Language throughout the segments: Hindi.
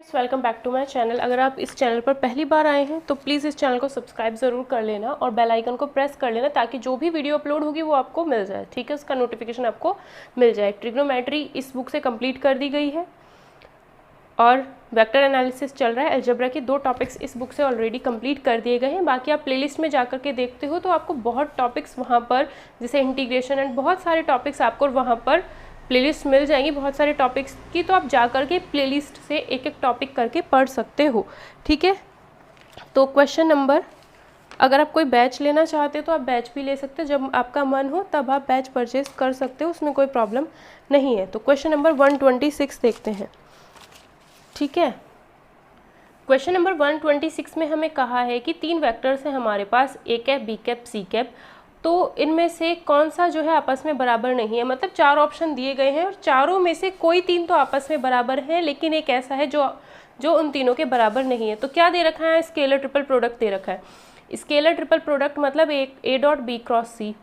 Welcome back to my channel. अगर आप इस चैनल पर पहली बार आए हैं तो प्लीज़ इस चैनल को सब्सक्राइब ज़रूर कर लेना और बेल आइकन को प्रेस कर लेना ताकि जो भी वीडियो अपलोड होगी वो आपको मिल जाए। ठीक है, उसका नोटिफिकेशन आपको मिल जाए। ट्रिग्नोमेट्री इस बुक से कंप्लीट कर दी गई है और वेक्टर एनालिसिस चल रहा है। अलजेब्रा के 2 टॉपिक्स इस बुक से ऑलरेडी कंप्लीट कर दिए गए हैं। बाकी आप प्लेलिस्ट में जाकर के देखते हो तो आपको बहुत टॉपिक्स वहाँ पर, जैसे इंटीग्रेशन एंड बहुत सारे टॉपिक्स आपको वहाँ पर प्लेलिस्ट मिल जाएंगी बहुत सारे टॉपिक्स की। तो आप जा कर के प्लेलिस्ट से एक एक टॉपिक करके पढ़ सकते हो। ठीक है, तो क्वेश्चन नंबर, अगर आप कोई बैच लेना चाहते हो तो आप बैच भी ले सकते हो। जब आपका मन हो तब आप बैच परचेज कर सकते हो, उसमें कोई प्रॉब्लम नहीं है। तो क्वेश्चन नंबर 126 देखते हैं। ठीक है, क्वेश्चन नंबर 126 में हमें कहा है कि 3 वेक्टर्स हैं हमारे पास, A cap, B cap, C cap. तो इनमें से कौन सा जो है आपस में बराबर नहीं है। मतलब 4 ऑप्शन दिए गए हैं और चारों में से कोई 3 तो आपस में बराबर है, लेकिन एक ऐसा है जो उन तीनों के बराबर नहीं है। तो क्या दे रखा है, स्केलर ट्रिपल प्रोडक्ट दे रखा है। स्केलर ट्रिपल प्रोडक्ट मतलब ए डॉट बी क्रॉस सी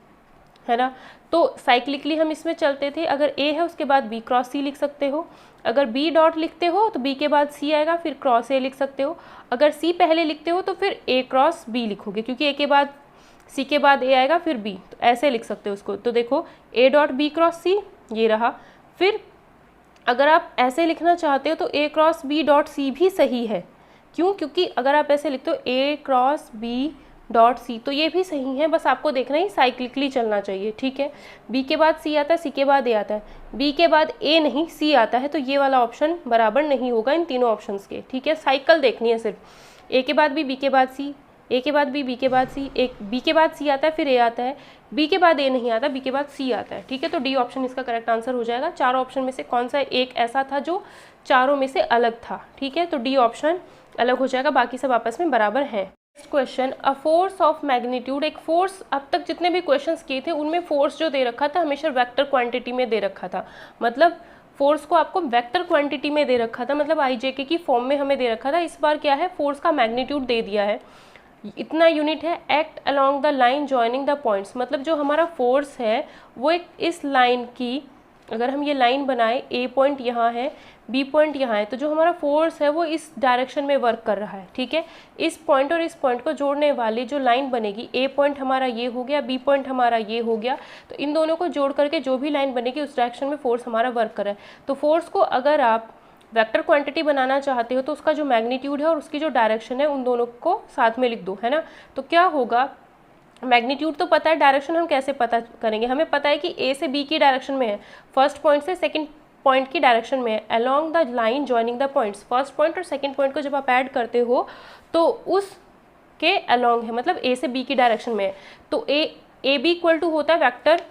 है ना। तो साइक्लिकली हम इसमें चलते थे, अगर ए है उसके बाद बी क्रॉस सी लिख सकते हो, अगर बी डॉट लिखते हो तो बी के बाद सी आएगा, फिर क्रॉस ए लिख सकते हो। अगर सी पहले लिखते हो तो फिर ए क्रॉस बी लिखोगे, क्योंकि ए के बाद सी के बाद ए आएगा फिर बी, तो ऐसे लिख सकते हो उसको। तो देखो ए डॉट बी क्रॉस सी ये रहा। फिर अगर आप ऐसे लिखना चाहते हो तो ए क्रॉस बी डॉट सी भी सही है। क्यों? क्योंकि अगर आप ऐसे लिखते हो ए क्रॉस बी डॉट सी तो ये भी सही है, बस आपको देखना ही साइक्लिकली चलना चाहिए। ठीक है, बी के बाद सी आता है, सी के बाद ए आता है, बी के बाद ए नहीं सी आता है, तो ये वाला ऑप्शन बराबर नहीं होगा इन तीनों ऑप्शंस के। ठीक है, साइकिल देखनी है सिर्फ। ए के बाद बी के बाद सी, ए के बाद बी के बाद सी, एक बी के बाद सी आता है फिर ए आता है, बी के बाद ए नहीं आता, बी के बाद सी आता है। ठीक है, तो डी ऑप्शन इसका करेक्ट आंसर हो जाएगा। 4 ऑप्शन में से कौन सा एक ऐसा था जो चारों में से अलग था। ठीक है, तो डी ऑप्शन अलग हो जाएगा, बाकी सब आपस में बराबर हैं। Next question, a force of magnitude. एक फोर्स, अब तक जितने भी क्वेश्चंस किए थे उनमें फोर्स जो दे रखा था हमेशा वेक्टर क्वांटिटी में दे रखा था। मतलब फोर्स को आपको वेक्टर क्वांटिटी में दे रखा था, मतलब आई जे के की फॉर्म में हमें दे रखा था। इस बार क्या है, फोर्स का मैग्नीट्यूड दे दिया है, इतना यूनिट है। Act along the line joining the points, मतलब जो हमारा फोर्स है वो एक इस लाइन की, अगर हम ये लाइन बनाए, ए पॉइंट यहाँ है, बी पॉइंट यहाँ है, तो जो हमारा फोर्स है वो इस डायरेक्शन में वर्क कर रहा है। ठीक है, इस पॉइंट और इस पॉइंट को जोड़ने वाली जो लाइन बनेगी, ए पॉइंट हमारा ये हो गया, बी पॉइंट हमारा ये हो गया, तो इन दोनों को जोड़ करके जो भी लाइन बनेगी उस डायरेक्शन में फोर्स हमारा वर्क कर रहा है। तो फोर्स को अगर आप वेक्टर क्वांटिटी बनाना चाहते हो तो उसका जो मैग्नीट्यूड है और उसकी जो डायरेक्शन है उन दोनों को साथ में लिख दो, है ना। तो क्या होगा, मैग्नीट्यूड तो पता है, डायरेक्शन हम कैसे पता करेंगे, हमें पता है कि ए से बी की डायरेक्शन में है, फर्स्ट पॉइंट से सेकंड पॉइंट की डायरेक्शन में है, along the line joining the points. First point और सेकंड पॉइंट को जब आप ऐड करते हो तो उसके अलोंग है, मतलब ए से बी की डायरेक्शन में है। तो ए बी इक्वल टू होता है vector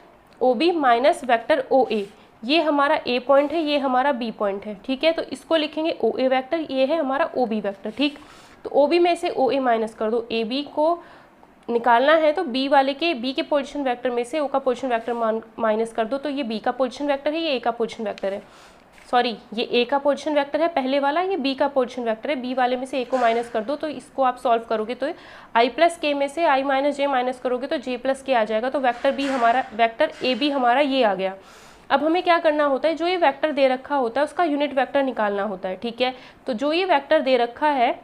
O B minus vector O A. ये हमारा ए पॉइंट है, ये हमारा बी पॉइंट है। ठीक है, तो इसको लिखेंगे ओ ए वैक्टर, ये है हमारा ओ बी वैक्टर। ठीक, तो ओ बी में से ओ ए माइनस कर दो, ए बी को निकालना है तो बी वाले के, बी के पोजीशन वेक्टर में से ओ का पोजीशन वेक्टर माइनस कर दो, तो ये बी का पोजीशन वेक्टर है, ये ए का पोजीशन वेक्टर है। सॉरी, ये ए का पोजीशन वेक्टर है पहले वाला, ये बी का पोजीशन वेक्टर है। बी वाले में से ए को माइनस कर दो, तो इसको आप सॉल्व करोगे तो आई प्लस के में से आई माइनस जे माइनस करोगे तो जे प्लस के आ जाएगा। तो वेक्टर बी हमारा, वेक्टर ए बी हमारा ये आ गया। अब हमें क्या करना होता है, जो ये वेक्टर दे रखा होता है उसका यूनिट वेक्टर निकालना होता है। ठीक है, तो जो ये वेक्टर दे रखा है,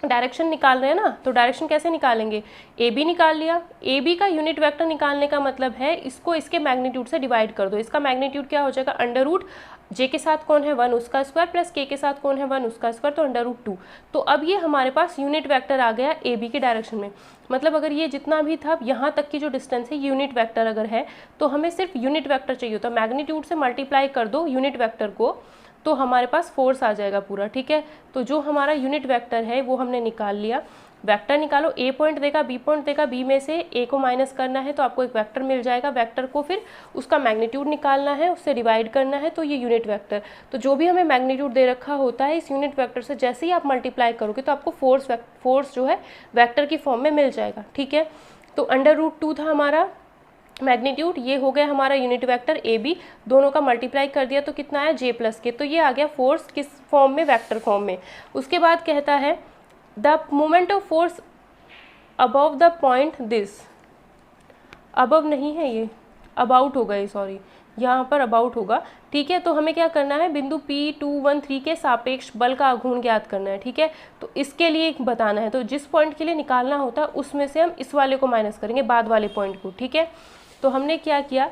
डायरेक्शन निकाल रहे हैं ना, तो डायरेक्शन कैसे निकालेंगे, ए बी निकाल लिया। ए बी का यूनिट वेक्टर निकालने का मतलब है इसको इसके मैग्नीट्यूड से डिवाइड कर दो। इसका मैग्नीट्यूड क्या हो जाएगा, अंडर रूट जे के साथ कौन है 1 उसका स्क्वायर प्लस के साथ कौन है 1 उसका स्क्वायर, तो अंडर रूट 2। तो अब ये हमारे पास यूनिट वेक्टर आ गया ए बी की डायरेक्शन में। मतलब अगर ये जितना भी था यहाँ तक की जो डिस्टेंस है यूनिट वेक्टर अगर है तो हमें सिर्फ यूनिट वेक्टर चाहिए होता है। मैग्नीट्यूड से मल्टीप्लाई कर दो यूनिट वेक्टर को तो हमारे पास फोर्स आ जाएगा पूरा। ठीक है, तो जो हमारा यूनिट वेक्टर है वो हमने निकाल लिया। वेक्टर निकालो, ए पॉइंट देगा, बी पॉइंट देगा, बी में से ए को माइनस करना है तो आपको एक वेक्टर मिल जाएगा। वेक्टर को फिर उसका मैग्नीट्यूड निकालना है, उससे डिवाइड करना है, तो ये यूनिट वेक्टर। तो जो भी हमें मैग्नीट्यूड दे रखा होता है इस यूनिट वेक्टर से जैसे ही आप मल्टीप्लाई करोगे तो आपको फोर्स जो है वेक्टर की फॉर्म में मिल जाएगा। ठीक है, तो अंडर रूट 2 था हमारा मैग्नीट्यूड, ये हो गया हमारा यूनिट वेक्टर ए बी, दोनों का मल्टीप्लाई कर दिया तो कितना आया जे प्लस के, तो ये आ गया फोर्स किस फॉर्म में, वेक्टर फॉर्म में। उसके बाद कहता है the moment of force above the point this, above नहीं है ये, अबाउट होगा ये, सॉरी यहाँ पर अबाउट होगा, ठीक है। तो हमें क्या करना है, बिंदु P213 के सापेक्ष बल का आघूर्ण ज्ञात करना है, ठीक है। तो इसके लिए बताना है, तो जिस पॉइंट के लिए निकालना होता है उसमें से हम इस वाले को माइनस करेंगे, बाद वाले पॉइंट को, ठीक है। तो हमने क्या किया,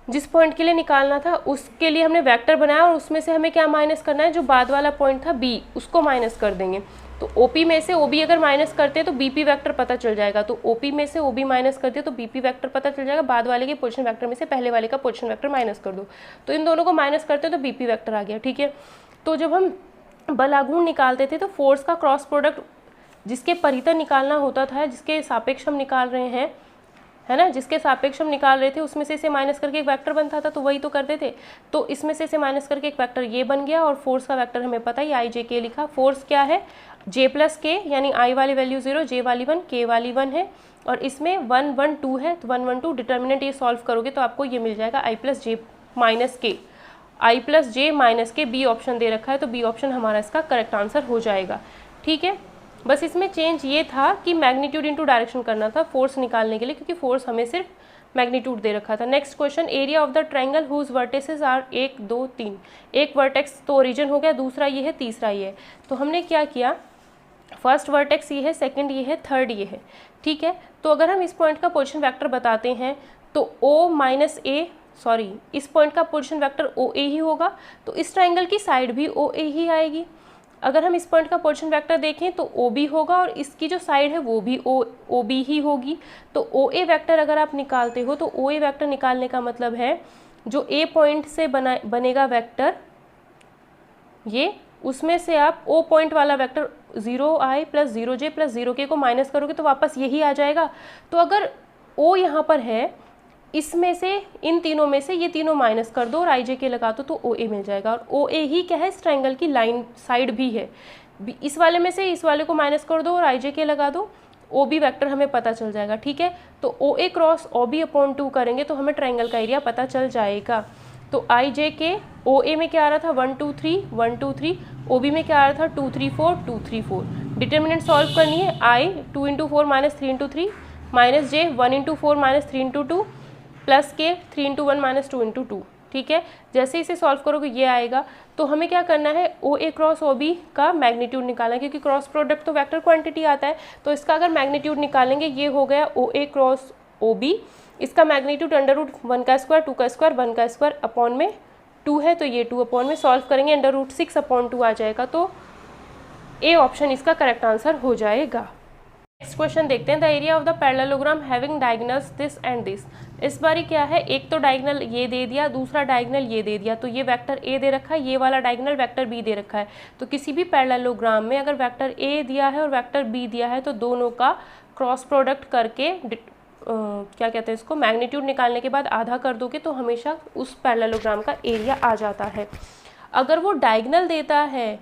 जिस पॉइंट के लिए निकालना था उसके लिए हमने वेक्टर बनाया और उसमें से हमें क्या माइनस करना है, जो बाद वाला पॉइंट था B, उसको माइनस कर देंगे। तो OP में से OB अगर माइनस करते हैं तो BP वेक्टर पता चल जाएगा, तो OP में से OB माइनस करते हैं तो BP वेक्टर पता चल जाएगा, बाद वाले के पोजीशन वेक्टर में से पहले वाले का पोजीशन वेक्टर माइनस कर दो, तो इन दोनों को माइनस करते हैं तो BP वेक्टर आ गया, ठीक है। तो जब हम बल आघूर्ण निकालते थे तो फोर्स का क्रॉस प्रोडक्ट जिसके परितः निकालना होता था, जिसके सापेक्ष हम निकाल रहे हैं, है ना, जिसके सापेक्ष हम निकाल रहे थे उसमें से इसे माइनस करके एक वेक्टर बनता था, तो वही तो करते थे। तो इसमें से इसे माइनस करके एक वेक्टर ये बन गया, और फोर्स का वेक्टर हमें पता ही IJK लिखा। फोर्स क्या है, J प्लस K, यानी I वाली वैल्यू 0, J वाली 1, K वाली 1 है, और इसमें 1 1 2 है, तो 1 1 2 डिटर्मिनेंट ये सॉल्व करोगे तो आपको ये मिल जाएगा I plus J minus K, I plus J minus K, B option दे रखा है, तो बी ऑप्शन हमारा इसका करेक्ट आंसर हो जाएगा, ठीक है। बस इसमें चेंज ये था कि मैग्नीट्यूड इनटू डायरेक्शन करना था फोर्स निकालने के लिए, क्योंकि फोर्स हमें सिर्फ मैग्नीट्यूड दे रखा था। Next question, area of the triangle whose vertices are 1 2 3, एक वर्टेक्स तो ओरिजिन हो गया, दूसरा ये है, तीसरा ये है। तो हमने क्या किया, फर्स्ट वर्टेक्स ये है, सेकंड ये है, थर्ड ये है, ठीक है। तो अगर हम इस पॉइंट का पोजीशन वेक्टर बताते हैं तो O माइनस A, सॉरी इस पॉइंट का पोजीशन वेक्टर OA ही होगा, तो इस ट्रायंगल की साइड भी OA ही आएगी। अगर हम इस पॉइंट का पोजीशन वेक्टर देखें तो OB होगा, और इसकी जो साइड है वो भी OB ही होगी। तो OA वेक्टर अगर आप निकालते हो तो OA वेक्टर निकालने का मतलब है जो A पॉइंट से बनेगा वेक्टर, ये उसमें से आप O पॉइंट वाला vector 0I plus 0J plus 0K को माइनस करोगे तो वापस यही आ जाएगा। तो अगर O यहाँ पर है, इसमें से इन तीनों में से ये तीनों माइनस कर दो और IJK लगा दो तो OA मिल जाएगा, और OA ही क्या है, इस ट्रायंगल की लाइन साइड भी है। इस वाले में से इस वाले को माइनस कर दो और IJK लगा दो, OB वेक्टर हमें पता चल जाएगा, ठीक है। तो OA क्रॉस OB अपॉन 2 करेंगे तो हमें ट्रायंगल का एरिया पता चल जाएगा। तो IJK OA में क्या आ रहा था, 1 2 3 1 2 3, OB में क्या आ रहा था, 2 3 4 2 3 4। डिटर्मिनेंट सॉल्व करनी है, I 2 into 4 minus 3 into 3 minus J 1 into 4 minus 3 into 2 plus K 3 into 1 minus 2 into 2, ठीक है। जैसे इसे सॉल्व करोगे ये आएगा। तो हमें क्या करना है, OA क्रॉस OB का मैग्नीट्यूड निकालना है, क्योंकि क्रॉस प्रोडक्ट तो वेक्टर क्वांटिटी आता है, तो इसका अगर मैग्नीट्यूड निकालेंगे ये हो गया OA क्रॉस OB, इसका मैग्नीट्यूड अंडर रूट 1 का स्क्वायर 2 का स्क्वायर 1 का स्क्वायर अपॉन में 2 है, तो ये 2 अपॉन में सॉल्व करेंगे अंडर रूट 6 अपॉन 2 आ जाएगा, तो A ऑप्शन इसका करेक्ट आंसर हो जाएगा। नेक्स्ट क्वेश्चन देखते हैं, the area of the parallelogram having diagonals this and this. इस बारी क्या है, एक तो डायगोनल ये दे दिया, दूसरा डायगोनल ये दे दिया, तो ये वेक्टर A दे रखा है, ये वाला डायगोनल वेक्टर B दे रखा है। तो किसी भी पैरेललोग्राम में अगर वेक्टर A दिया है और वेक्टर B दिया है तो दोनों का क्रॉस प्रोडक्ट करके क्या कहते हैं इसको, मैग्नीट्यूड निकालने के बाद आधा कर दोगे तो हमेशा उस पैरेललोग्राम का एरिया आ जाता है। अगर वो डायगोनल देता है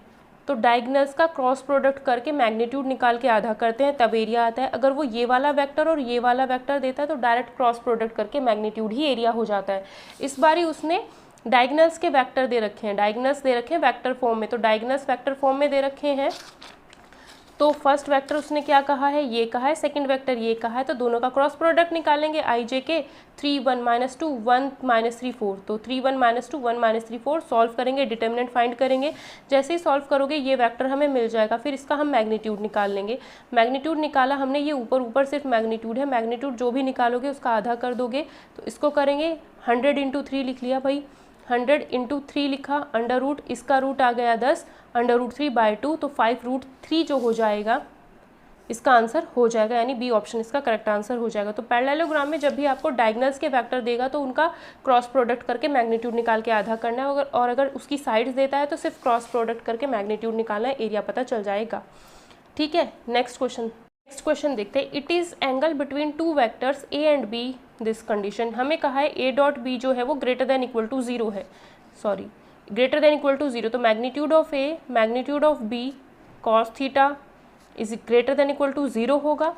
तो डायगोनल्स का क्रॉस प्रोडक्ट करके मैग्नीट्यूड निकाल के आधा करते हैं तब एरिया आता है। अगर वो ये वाला वेक्टर और ये वाला वेक्टर देता है तो डायरेक्ट क्रॉस प्रोडक्ट करके मैग्नीट्यूड ही एरिया हो जाता है। इस बारी उसने डायगोनल्स के वेक्टर दे रखे हैं, डायगोनल्स दे रखे हैं वेक्टर फॉर्म में, तो डायगोनल्स वेक्टर फॉर्म में दे रखे हैं। तो फर्स्ट वेक्टर उसने क्या कहा है, ये कहा है, सेकंड वेक्टर ये कहा है, तो दोनों का क्रॉस प्रोडक्ट निकालेंगे। IJK 3 1 माइनस 2 1 माइनस 3 4, तो 3 1 माइनस 2 1 माइनस 3 4 सॉल्व करेंगे, डिटर्मिनेंट फाइंड करेंगे। जैसे ही सॉल्व करोगे ये वेक्टर हमें मिल जाएगा, फिर इसका हम मैग्नीट्यूड निकाल लेंगे। मैग्नीट्यूड निकाला हमने, ये ऊपर ऊपर सिर्फ मैग्नीट्यूड है, मैग्नीट्यूड जो भी निकालोगे उसका आधा कर दोगे। तो इसको करेंगे 100 इंटू 3 लिख लिया भाई, 100 इंटू 3 लिखा, अंडर रूट इसका रूट आ गया 10, अंडर रूट 3 बाई 2, तो 5 रूट 3 जो हो जाएगा इसका आंसर हो जाएगा, यानी बी ऑप्शन इसका करेक्ट आंसर हो जाएगा। तो पैरेललोग्राम में जब भी आपको डायगोनल्स के वेक्टर देगा तो उनका क्रॉस प्रोडक्ट करके मैग्नीट्यूड निकाल के आधा करना है, और अगर उसकी साइड्स देता है तो सिर्फ क्रॉस प्रोडक्ट करके मैग्नीट्यूड निकालना है, एरिया पता चल जाएगा, ठीक है। नेक्स्ट क्वेश्चन देखते हैं, it is angle between two vectors A and B this condition. हमें कहा है ए डॉट बी जो है वो ग्रेटर देन इक्वल टू 0 है, sorry greater than equal to 0, तो magnitude of A magnitude of B cos theta is greater than equal to 0 होगा।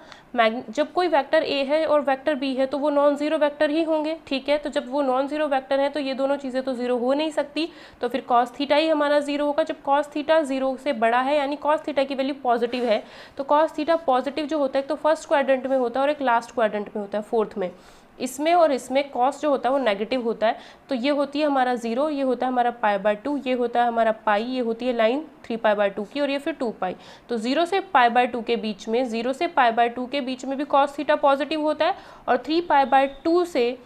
जब कोई वेक्टर ए है और वेक्टर बी है तो वो नॉन ज़ीरो वेक्टर ही होंगे, ठीक है। तो जब वो नॉन ज़ीरो वेक्टर है तो ये दोनों चीज़ें तो 0 हो नहीं सकती, तो फिर कॉस थीटा ही हमारा 0 होगा। जब कॉस थीटा 0 से बड़ा है, यानी कॉस थीटा की वैल्यू पॉजिटिव है, तो कॉस थीटा पॉजिटिव जो होता है एक तो फर्स्ट क्वाड्रेंट में होता है और एक लास्ट क्वाड्रेंट में होता है, फोर्थ में। इसमें और इसमें कॉस जो होता है वो नेगेटिव होता है, तो ये होती है हमारा 0, ये होता है हमारा π/2, ये होता है हमारा पाई, ये होती है लाइन 3π/2 की, और ये फिर 2π। तो 0 से π/2 के बीच में, 0 से π/2 के बीच में भी कॉस थीटा पॉजिटिव होता है, और 3π/2 से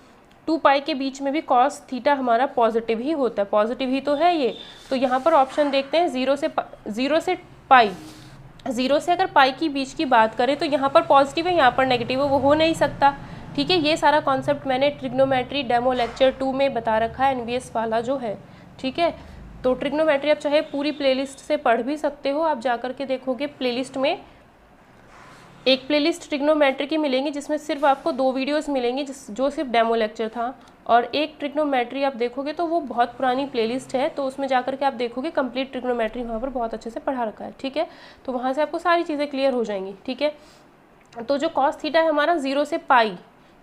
2π के बीच में भी कॉस थीटा हमारा पॉजिटिव ही होता है, पॉजिटिव ही तो है ये। तो यहाँ पर ऑप्शन देखते हैं 0 से पाई, 0 से अगर पाई की बीच की बात करें तो यहाँ पर पॉजिटिव है, यहाँ पर नेगेटिव है, वो हो नहीं सकता। ठीक है, ये सारा कॉन्सेप्ट मैंने ट्रिग्नोमेट्री डेमो लेक्चर 2 में बता रखा है, एनवीएस वाला जो है। ठीक है, तो ट्रिग्नोमेट्री आप चाहे पूरी प्लेलिस्ट से पढ़ भी सकते हो, आप जा कर के देखोगे प्लेलिस्ट में एक प्लेलिस्ट ट्रिग्नोमेट्री की मिलेंगी जिसमें सिर्फ आपको 2 वीडियोस मिलेंगी जो सिर्फ डेमो लेक्चर था, और एक ट्रिग्नोमेट्री आप देखोगे तो वो बहुत पुरानी प्लेलिस्ट है, तो उसमें जाकर के आप देखोगे कंप्लीट ट्रिग्नोमेट्री वहाँ पर बहुत अच्छे से पढ़ा रखा है। ठीक है, तो वहाँ से आपको सारी चीज़ें क्लियर हो जाएंगी। ठीक है, तो जो कॉस थीटा है हमारा 0 से पाई,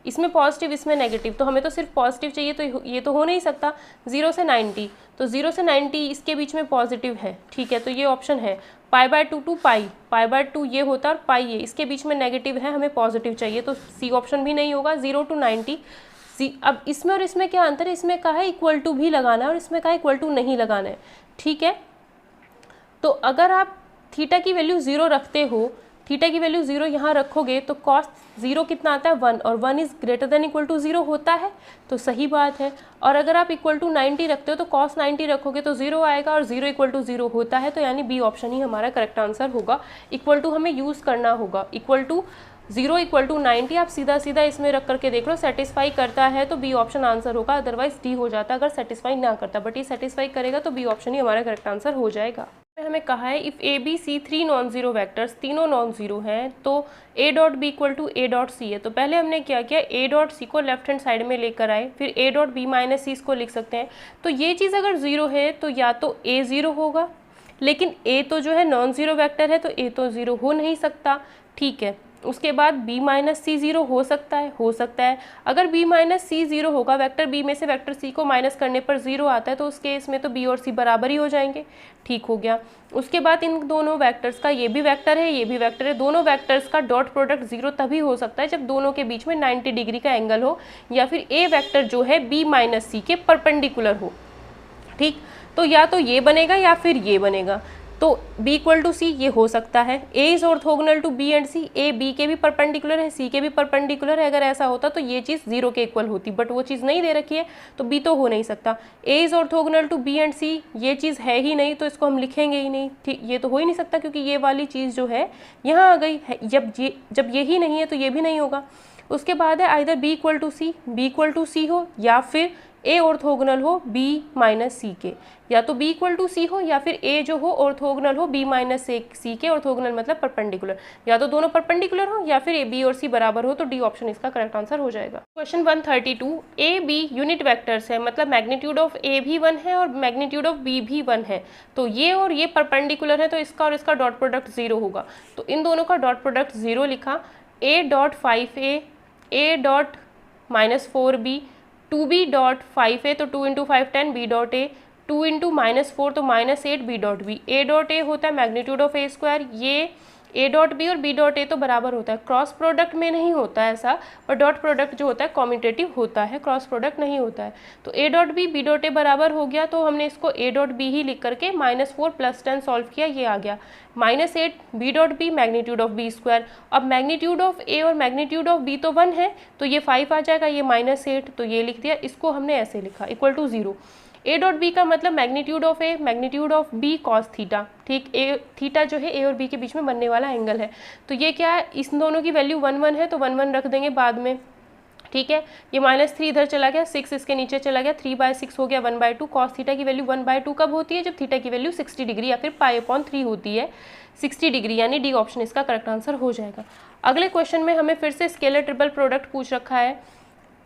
इसमें पॉजिटिव इसमें नेगेटिव, तो हमें तो सिर्फ पॉजिटिव चाहिए, तो ये तो हो नहीं सकता। 0 से 90, तो 0 से 90 इसके बीच में पॉजिटिव है। ठीक है, तो ये ऑप्शन है। π/2 टू पाई, π/2 ये होता है और पाई ये, इसके बीच में नेगेटिव है, हमें पॉजिटिव चाहिए, तो सी ऑप्शन भी नहीं होगा। 0 to 90 सी। अब इसमें और इसमें क्या अंतर है, इसमें कहा है इक्वल टू भी लगाना है और इसमें कहा है इक्वल टू नहीं लगाना है। ठीक है, तो अगर आप थीटा की वैल्यू 0 रखते हो, थीटा की वैल्यू 0 यहाँ रखोगे तो कॉस 0 कितना आता है 1, और 1 is greater than equal to 0 होता है, तो सही बात है। और अगर आप इक्वल टू 90 रखते हो तो कॉस 90 रखोगे तो 0 आएगा, और 0 इक्वल टू 0 होता है, तो यानी बी ऑप्शन ही हमारा करेक्ट आंसर होगा। इक्वल टू हमें यूज़ करना होगा, इक्वल टू 0 इक्वल टू 90 आप सीधा सीधा इसमें रख करके देख लो, सेटिस्फाई करता है तो बी ऑप्शन आंसर होगा, अदरवाइज डी हो जाता अगर सेटिस्फाई ना करता, बट ये सेटिस्फाई करेगा तो बी ऑप्शन ही हमारा करेक्ट आंसर हो जाएगा। हमें कहा है if A B C 3 non zero vectors, तीनों नॉन ज़ीरो हैं, तो A dot B equal to A dot C है। तो पहले हमने क्या किया, ए डॉट सी को लेफ्ट हैंड साइड में लेकर आए, फिर ए डॉट बी माइनस सी इसको लिख सकते हैं। तो ये चीज़ अगर ज़ीरो है तो या तो ए ज़ीरो होगा, लेकिन ए तो जो है नॉन ज़ीरो वैक्टर है, तो ए तो ज़ीरो हो नहीं सकता। ठीक है, उसके बाद b माइनस सी 0 हो सकता है। अगर b माइनस सी 0 होगा, वेक्टर b में से वेक्टर c को माइनस करने पर 0 आता है, तो उस केस में तो b और c बराबर ही हो जाएंगे। ठीक हो गया। उसके बाद इन दोनों वेक्टर्स का, ये भी वेक्टर है ये भी वेक्टर है, दोनों वेक्टर्स का डॉट प्रोडक्ट 0 तभी हो सकता है जब दोनों के बीच में 90 डिग्री का एंगल हो, या फिर a वेक्टर जो है b माइनस सी के परपेंडिकुलर हो। ठीक, तो या तो ये बनेगा या फिर ये बनेगा। तो b इक्वल टू सी ये हो सकता है, a is orthogonal to b and c, a b के भी परपेंडिकुलर है, c के भी परपेंडिकुलर है। अगर ऐसा होता तो ये चीज़ 0 के इक्वल होती, बट वो चीज़ नहीं दे रखी है तो b तो हो नहीं सकता। a is orthogonal to b and c, ये चीज़ है ही नहीं, तो इसको हम लिखेंगे ही नहीं। ठीक, ये तो हो ही नहीं सकता क्योंकि ये वाली चीज़ जो है यहाँ आ गई है, जब ये ही नहीं है तो ये भी नहीं होगा। उसके बाद है either b equal to c हो, या फिर a ऑर्थोगोनल हो b माइनस सी के, या तो b इक्वल टू सी हो या फिर a जो हो ऑर्थोगोनल हो b माइनस सी के, ऑर्थोगोनल मतलब परपेंडिकुलर, या तो दोनों परपेंडिकुलर हो या फिर b और c बराबर हो, तो डी ऑप्शन इसका करेक्ट आंसर हो जाएगा। Question 132, a b unit vectors है, मतलब मैग्नीट्यूड ऑफ a भी 1 है और मैग्नीट्यूड ऑफ b भी 1 है, तो ये और ये परपेंडिकुलर है, तो इसका और इसका डॉट प्रोडक्ट 0 होगा। तो इन दोनों का डॉट प्रोडक्ट 0 लिखा, a dot 5a, a dot minus 4b, 2b dot 5a, तो 2 into 5 10, b dot a, 2 into minus 4 तो minus 8, b dot b। a dot a होता है मैग्नीट्यूड ऑफ a स्क्वायर, ये a डॉट b और b डॉट a तो बराबर होता है, क्रॉस प्रोडक्ट में नहीं होता है ऐसा, पर डॉट प्रोडक्ट जो होता है कॉम्यूटेटिव होता है, क्रॉस प्रोडक्ट नहीं होता है। तो a dot b dot a बराबर हो गया, तो हमने इसको a डॉट b ही लिख करके -4 + 10 सॉल्व किया, ये आ गया -8 b dot b magnitude of b square. अब मैग्नीट्यूड ऑफ a और मैग्नीट्यूड ऑफ b तो 1 है, तो ये 5 आ जाएगा, ये -8, तो ये लिख दिया, इसको हमने ऐसे लिखा equal to 0। a dot b का मतलब magnitude of a magnitude of b cos theta. ठीक, a थीटा जो है a और b के बीच में बनने वाला एंगल है, तो ये क्या है, इस दोनों की वैल्यू 1 1 है, तो 1 1 रख देंगे बाद में। ठीक है, ये -3 इधर चला गया, 6 इसके नीचे चला गया, 3/6 हो गया 1/2। कॉस थीटा की वैल्यू 1/2 कब होती है, जब थीटा की वैल्यू 60 डिग्री या फिर π/3 होती है, 60 डिग्री, यानी डी ऑप्शन इसका करेक्ट आंसर हो जाएगा। अगले क्वेश्चन में हमें फिर से स्केलर ट्रिपल प्रोडक्ट पूछ रखा है,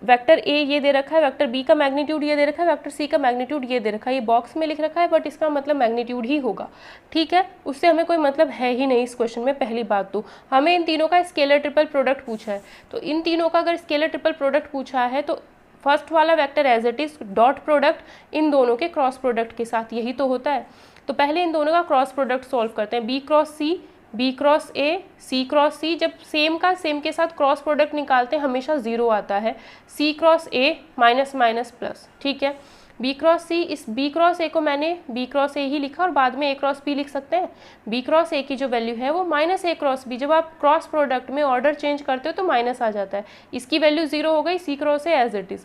वेक्टर ए ये दे रखा है, वेक्टर बी का मैग्नीट्यूड ये दे रखा है, वेक्टर सी का मैग्नीट्यूड ये दे रखा है, ये बॉक्स में लिख रखा है, बट इसका मतलब मैग्नीट्यूड ही होगा। ठीक है, उससे हमें कोई मतलब है ही नहीं इस क्वेश्चन में। पहली बात तो हमें इन तीनों का स्केलर ट्रिपल प्रोडक्ट पूछा है, तो इन तीनों का अगर स्केलर ट्रिपल प्रोडक्ट पूछा है तो फर्स्ट वाला vector as it is dot product इन दोनों के क्रॉस प्रोडक्ट के साथ, यही तो होता है। तो पहले इन दोनों का क्रॉस प्रोडक्ट सॉल्व करते हैं, B cross C B cross A, C cross C, जब सेम का सेम के साथ क्रॉस प्रोडक्ट निकालते हैं हमेशा ज़ीरो आता है, C cross A minus minus plus, ठीक है। बी क्रॉस सी, इस बी क्रॉस ए को मैंने बी क्रॉस ए ही लिखा और बाद में ए क्रॉस बी लिख सकते हैं। बी क्रॉस ए की जो वैल्यू है वो माइनस ए क्रॉस बी, जब आप क्रॉस प्रोडक्ट में ऑर्डर चेंज करते हो तो माइनस आ जाता है, इसकी वैल्यू ज़ीरो हो गई, C cross A as it is.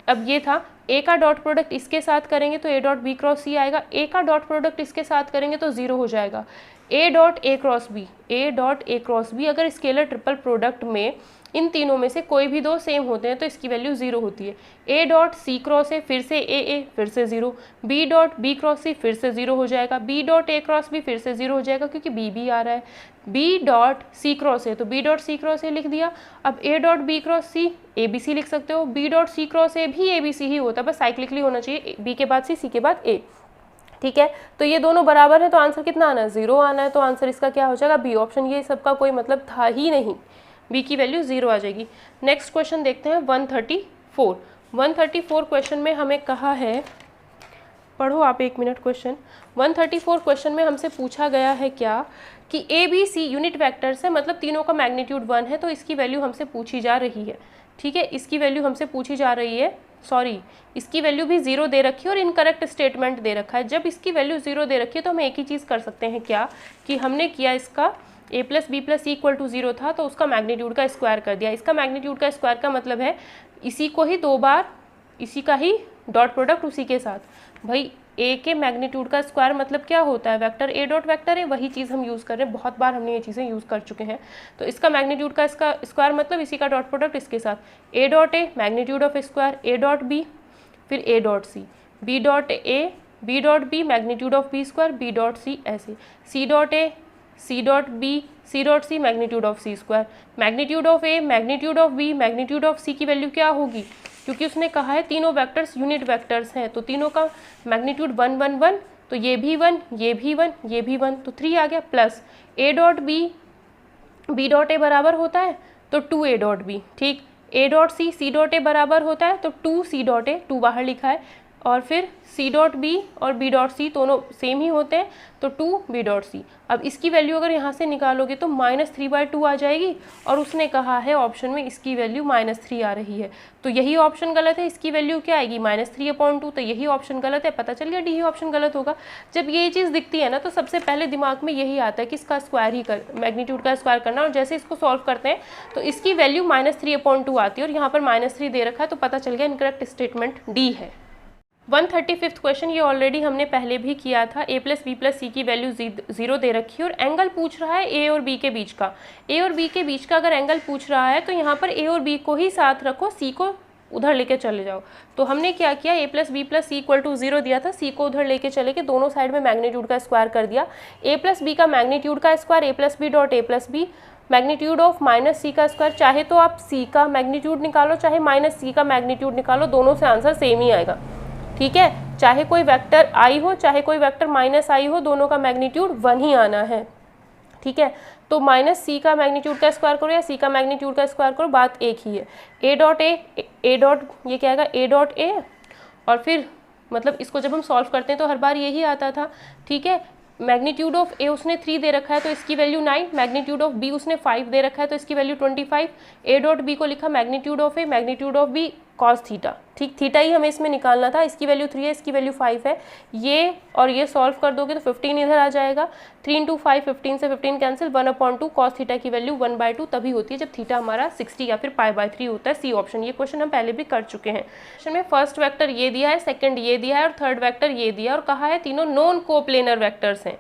अब ये था ए का डॉट प्रोडक्ट इसके साथ करेंगे तो ए डॉट बी क्रॉस सी आएगा, ए का डॉट प्रोडक्ट इसके साथ करेंगे तो ज़ीरो हो जाएगा। A dot A cross B, A dot A cross B, अगर स्केलर ट्रिपल प्रोडक्ट में इन तीनों में से कोई भी दो सेम होते हैं तो इसकी वैल्यू ज़ीरो होती है। ए डॉट सी क्रॉस ए, फिर से ए फिर से zero, B dot B cross C फिर से ज़ीरो हो जाएगा, B dot A cross B फिर से ज़ीरो हो जाएगा क्योंकि बी आ रहा है, B dot C cross A, तो B dot C cross A लिख दिया। अब A dot B cross C A B C लिख सकते हो, B dot C cross A भी ए बी सी ही होता है, बस साइक्लिकली होना चाहिए, बी के बाद सी के बाद ए, ठीक है। तो ये दोनों बराबर है तो आंसर कितना आना है, 0 आना है, तो आंसर इसका क्या हो जाएगा, बी ऑप्शन। ये सबका कोई मतलब था ही नहीं, बी की वैल्यू 0 आ जाएगी। नेक्स्ट क्वेश्चन देखते हैं 134। 134 क्वेश्चन में हमें कहा है, पढ़ो आप 1 मिनट क्वेश्चन। 134 क्वेश्चन में हमसे पूछा गया है क्या कि A B C unit vectors है, मतलब तीनों का मैग्नीट्यूड 1 है, तो इसकी वैल्यू हमसे पूछी जा रही है, ठीक है। इसकी वैल्यू हमसे पूछी जा रही है, सॉरी इसकी वैल्यू भी 0 दे रखी है और इनकरेक्ट स्टेटमेंट दे रखा है। जब इसकी वैल्यू 0 दे रखी है तो हम एक ही चीज़ कर सकते हैं, क्या कि हमने किया इसका a plus B plus C equal to 0 था तो उसका मैग्नीट्यूड का स्क्वायर कर दिया। इसका मैग्नीट्यूड का स्क्वायर का मतलब है इसी को ही 2 बार, इसी का ही डॉट प्रोडक्ट उसी के साथ। भाई a के मैग्नीट्यूड का स्क्वायर मतलब क्या होता है, वेक्टर a डॉट वेक्टर है, वही चीज़ हम यूज़ कर रहे हैं, बहुत बार हमने ये चीज़ें यूज़ कर चुके हैं। तो इसका मैग्नीट्यूड का इसका स्क्वायर मतलब इसी का डॉट प्रोडक्ट इसके साथ, a dot A magnitude of square a dot B, फिर a dot C, b dot A b dot B magnitude of b square b dot C, ऐसे c dot A c dot B c dot C magnitude of c square, magnitude of a magnitude of b magnitude of c की वैल्यू क्या होगी, क्योंकि उसने कहा है तीनों वेक्टर्स यूनिट वेक्टर्स हैं तो तीनों का मैग्नीट्यूड 1 1 1, तो ये भी 1 ये भी 1 ये भी 1, तो 3 आ गया, plus a dot b dot A बराबर होता है तो 2a डॉट बी, ठीक, a dot C dot A बराबर होता है तो 2c डॉट ए, 2 बाहर लिखा है, और फिर c डॉट बी और b डॉट सी दोनों सेम ही होते हैं तो 2b डॉट सी। अब इसकी वैल्यू अगर यहाँ से निकालोगे तो -3/2 आ जाएगी, और उसने कहा है ऑप्शन में इसकी वैल्यू -3 आ रही है, तो यही ऑप्शन गलत है, इसकी वैल्यू क्या आएगी -3/2, तो यही ऑप्शन गलत है, पता चल गया डी ही ऑप्शन गलत होगा। जब ये चीज़ दिखती है ना तो सबसे पहले दिमाग में यही आता है कि इसका स्क्वायर ही कर, मैग्नीट्यूड का स्क्वायर करना, और जैसे इसको सॉल्व करते हैं तो इसकी वैल्यू -3/2 आती है, और यहाँ पर -3 दे रखा है तो पता चल गया इनकरेक्ट स्टेटमेंट डी है। 135th क्वेश्चन, ये ऑलरेडी हमने पहले भी किया था, a प्लस बी प्लस सी की वैल्यू 0 दे रखी है और एंगल पूछ रहा है a और b के बीच का। a और b के बीच का अगर एंगल पूछ रहा है तो यहाँ पर a और b को ही साथ रखो, c को उधर लेके चले जाओ। तो हमने क्या किया, a plus B plus C equal to 0 दिया था, c को उधर लेके चले के दोनों साइड में मैग्नीट्यूड का स्क्वायर कर दिया। a प्लस बी का मैग्नीट्यूड का square a plus B dot a plus B, magnitude of minus C का स्क्वायर, चाहे तो आप c का मैग्नीट्यूड निकालो चाहे माइनस सी का मैग्नीट्यूड निकालो, दोनों से आंसर सेम ही आएगा, ठीक है। चाहे कोई वेक्टर आई हो चाहे कोई वेक्टर माइनस आई हो, दोनों का मैग्नीट्यूड 1 ही आना है, ठीक है। तो -c का मैग्नीट्यूड का स्क्वायर करो या c का मैग्नीट्यूड का स्क्वायर करो, बात एक ही है। a डॉट ए डॉट, ये क्या आएगा a डॉट ए, और फिर मतलब इसको जब हम सॉल्व करते हैं तो हर बार यही आता था, ठीक है। मैग्नीट्यूड ऑफ ए उसने 3 दे रखा है तो इसकी वैल्यू 9, मैग्नीट्यूड ऑफ बी उसने 5 दे रखा है तो इसकी वैल्यू 25। ए डॉट बी को लिखा magnitude of A magnitude of B cos theta, ठीक, थीटा ही हमें इसमें निकालना था, इसकी वैल्यू 3 है इसकी वैल्यू 5 है, ये और ये सॉल्व कर दोगे तो 15 इधर आ जाएगा, 3 × 5 15 से 15 कैंसिल, 1/2 कॉस थीटा की वैल्यू 1/2 तभी होती है जब थीटा हमारा 60 या फिर π/3 होता है, सी ऑप्शन। ये क्वेश्चन हम पहले भी कर चुके हैं। क्वेश्चन में फर्स्ट वेक्टर ये दिया है, सेकंड ये दिया है और थर्ड वेक्टर ये दिया है, और कहा है तीनों नॉन कोप्लेनर वेक्टर्स हैं,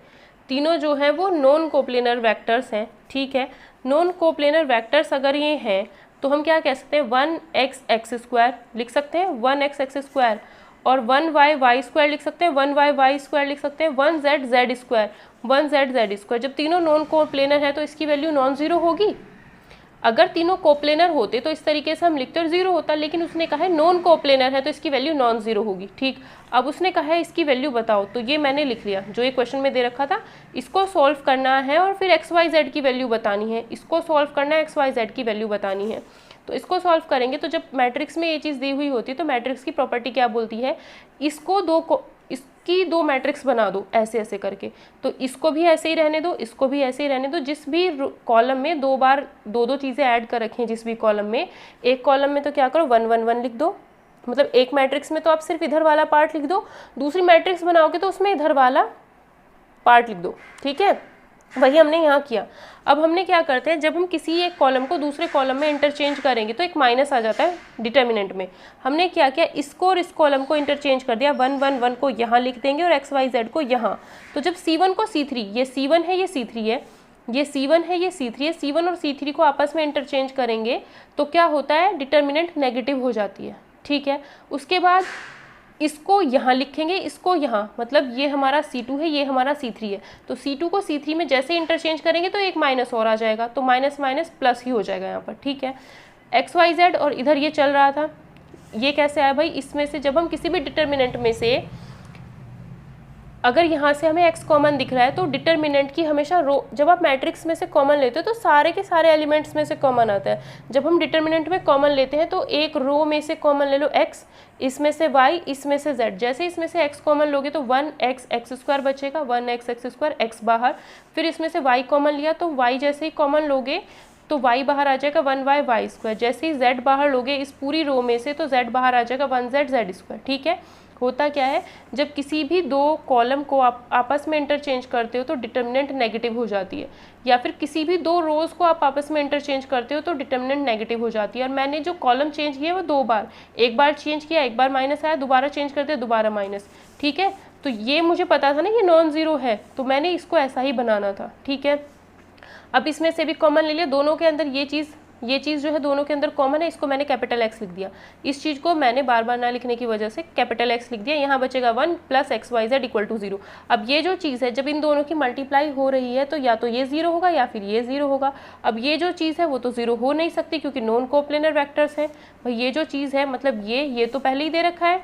तीनों जो हैं वो नॉन कोप्लेनर वेक्टर्स हैं, ठीक है। नॉन कोप्लेनर वेक्टर्स अगर ये हैं तो हम क्या कह सकते हैं, 1x(x)² लिख सकते हैं, 1x(x)² और 1y(y)² लिख सकते हैं, 1y(y)² लिख सकते हैं, 1z(z)², 1z(z)²। जब तीनों नॉन कोप्लेनर है तो इसकी वैल्यू नॉन ज़ीरो होगी। अगर तीनों कोप्लेनर होते तो इस तरीके से हम लिखते और जीरो होता, लेकिन उसने कहा है नॉन कोप्लेनर है तो इसकी वैल्यू नॉन जीरो होगी, ठीक। अब उसने कहा है इसकी वैल्यू बताओ, तो ये मैंने लिख लिया जो ये क्वेश्चन में दे रखा था, इसको सॉल्व करना है और फिर XYZ की वैल्यू बतानी है, इसको सॉल्व करना है XYZ की वैल्यू बतानी है। तो इसको सॉल्व करेंगे तो जब मैट्रिक्स में ये चीज़ दी हुई होती है तो मैट्रिक्स की प्रॉपर्टी क्या बोलती है, इसको की दो मैट्रिक्स बना दो ऐसे ऐसे करके, तो इसको भी ऐसे ही रहने दो, इसको भी ऐसे ही रहने दो। जिस भी कॉलम में दो बार दो दो चीज़ें ऐड कर रखी हैं, जिस भी कॉलम में, एक कॉलम में तो क्या करो 1 1 1 लिख दो, मतलब एक मैट्रिक्स में तो आप सिर्फ इधर वाला पार्ट लिख दो, दूसरी मैट्रिक्स बनाओगे तो उसमें इधर वाला पार्ट लिख दो, ठीक है। वही हमने यहाँ किया। अब हमने क्या करते हैं, जब हम किसी एक कॉलम को दूसरे कॉलम में इंटरचेंज करेंगे तो एक माइनस आ जाता है डिटर्मिनेंट में। हमने क्या किया, इसको और इस कॉलम को इंटरचेंज कर दिया, 1 1 1 को यहाँ लिख देंगे और x y z को यहाँ। तो जब C1 को C3, ये C1 है ये C3 है, ये C1 है ये C3 है, C1 और C3 को आपस में इंटरचेंज करेंगे तो क्या होता है, डिटर्मिनेंट नेगेटिव हो जाती है, ठीक है। उसके बाद इसको यहाँ लिखेंगे, इसको यहाँ, मतलब ये हमारा C2 है, ये हमारा C3 है, तो C2 को C3 में जैसे इंटरचेंज करेंगे तो एक माइनस और आ जाएगा, तो माइनस माइनस प्लस ही हो जाएगा यहाँ पर, ठीक है। एक्स वाई जेड और इधर ये चल रहा था, ये कैसे आया भाई, इसमें से जब हम किसी भी डिटर्मिनेंट में से अगर यहाँ से हमें x कॉमन दिख रहा है तो डिटर्मिनेंट की हमेशा रो, जब आप मैट्रिक्स में से कॉमन लेते हो तो सारे के सारे एलिमेंट्स में से कॉमन आता है। जब हम डिटर्मिनेंट में कॉमन लेते हैं तो एक रो में से कॉमन ले लो x, इसमें से y, इसमें से z, जैसे इसमें से x कॉमन लोगे तो 1x x स्क्वायर बचेगा, 1x x स्क्वायर, x बाहर, फिर इसमें से y कॉमन लिया तो y जैसे ही कॉमन लोगे तो y बाहर आ जाएगा 1y y स्क्वायर, जैसे ही z बाहर लोगे इस पूरी रो में से तो z बाहर आ जाएगा 1z z स्क्वायर, ठीक है। होता क्या है, जब किसी भी दो कॉलम को आप आपस में इंटरचेंज करते हो तो डिटर्मिनेंट नेगेटिव हो जाती है, या फिर किसी भी दो रोज़ को आप आपस में इंटरचेंज करते हो तो डिटर्मिनेंट नेगेटिव हो जाती है। और मैंने जो कॉलम चेंज किया वो दो बार, एक बार चेंज किया, एक बार माइनस आया, दोबारा चेंज करते दोबारा माइनस, ठीक है। तो ये मुझे पता था ना ये नॉन ज़ीरो है, तो मैंने इसको ऐसा ही बनाना था, ठीक है। अब इसमें से भी कॉमन ले लिया, दोनों के अंदर ये चीज़ जो है दोनों के अंदर कॉमन है, इसको मैंने कैपिटल X लिख दिया। इस चीज़ को मैंने बार बार ना लिखने की वजह से कैपिटल X लिख दिया। यहाँ बचेगा 1 + XYZ = 0। अब ये जो चीज़ है जब इन दोनों की मल्टीप्लाई हो रही है तो या तो ये 0 होगा या फिर ये 0 होगा। अब ये जो चीज़ है वो तो 0 हो नहीं सकती क्योंकि नॉन कोप्लेनर वेक्टर्स हैं। भाई ये जो चीज़ है मतलब ये तो पहले ही दे रखा है,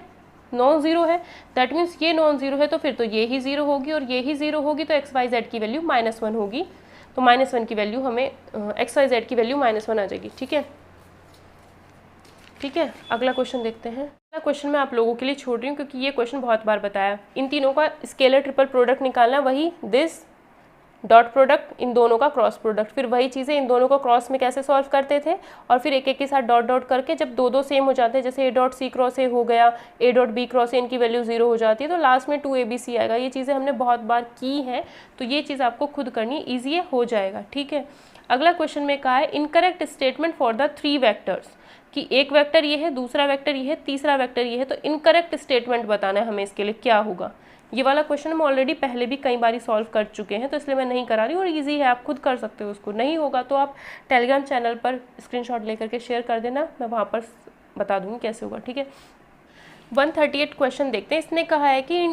नॉन ज़ीरो है, दैट मीन्स ये नॉन ज़ीरो है तो फिर तो ये ही 0 होगी और ये ही 0 होगी तो XYZ की वैल्यू -1 होगी। तो -1 की वैल्यू हमें XYZ की वैल्यू -1 आ जाएगी, ठीक है। ठीक है, अगला क्वेश्चन देखते हैं। अगला क्वेश्चन मैं आप लोगों के लिए छोड़ रही हूँ क्योंकि ये क्वेश्चन बहुत बार बताया। इन तीनों का स्केलर ट्रिपल प्रोडक्ट निकालना, वही दिस डॉट प्रोडक्ट, इन दोनों का क्रॉस प्रोडक्ट, फिर वही चीज़ें इन दोनों को क्रॉस में कैसे सॉल्व करते थे और फिर एक एक के साथ डॉट डॉट करके जब दो दो सेम हो जाते हैं, जैसे A.C क्रॉस A हो गया, A.B क्रॉस A, इनकी वैल्यू 0 हो जाती है तो लास्ट में 2ABC आएगा। ये चीज़ें हमने बहुत बार की हैं तो ये चीज़ आपको खुद करनी ईजी हो जाएगा, ठीक है। अगला क्वेश्चन में कहा है incorrect statement for the 3 vectors, कि एक वेक्टर ये है, दूसरा वेक्टर ये है, तीसरा वेक्टर ये है, तो इनकरेक्ट स्टेटमेंट बताना है हमें, इसके लिए क्या होगा। ये वाला क्वेश्चन हम ऑलरेडी पहले भी कई बारी सॉल्व कर चुके हैं तो इसलिए मैं नहीं करा रही और इजी है, आप खुद कर सकते हो उसको। नहीं होगा तो आप टेलीग्राम चैनल पर स्क्रीनशॉट लेकर के शेयर कर देना, मैं वहाँ पर बता दूँगी कैसे होगा, ठीक है। 138 क्वेश्चन देखते हैं। इसने कहा है कि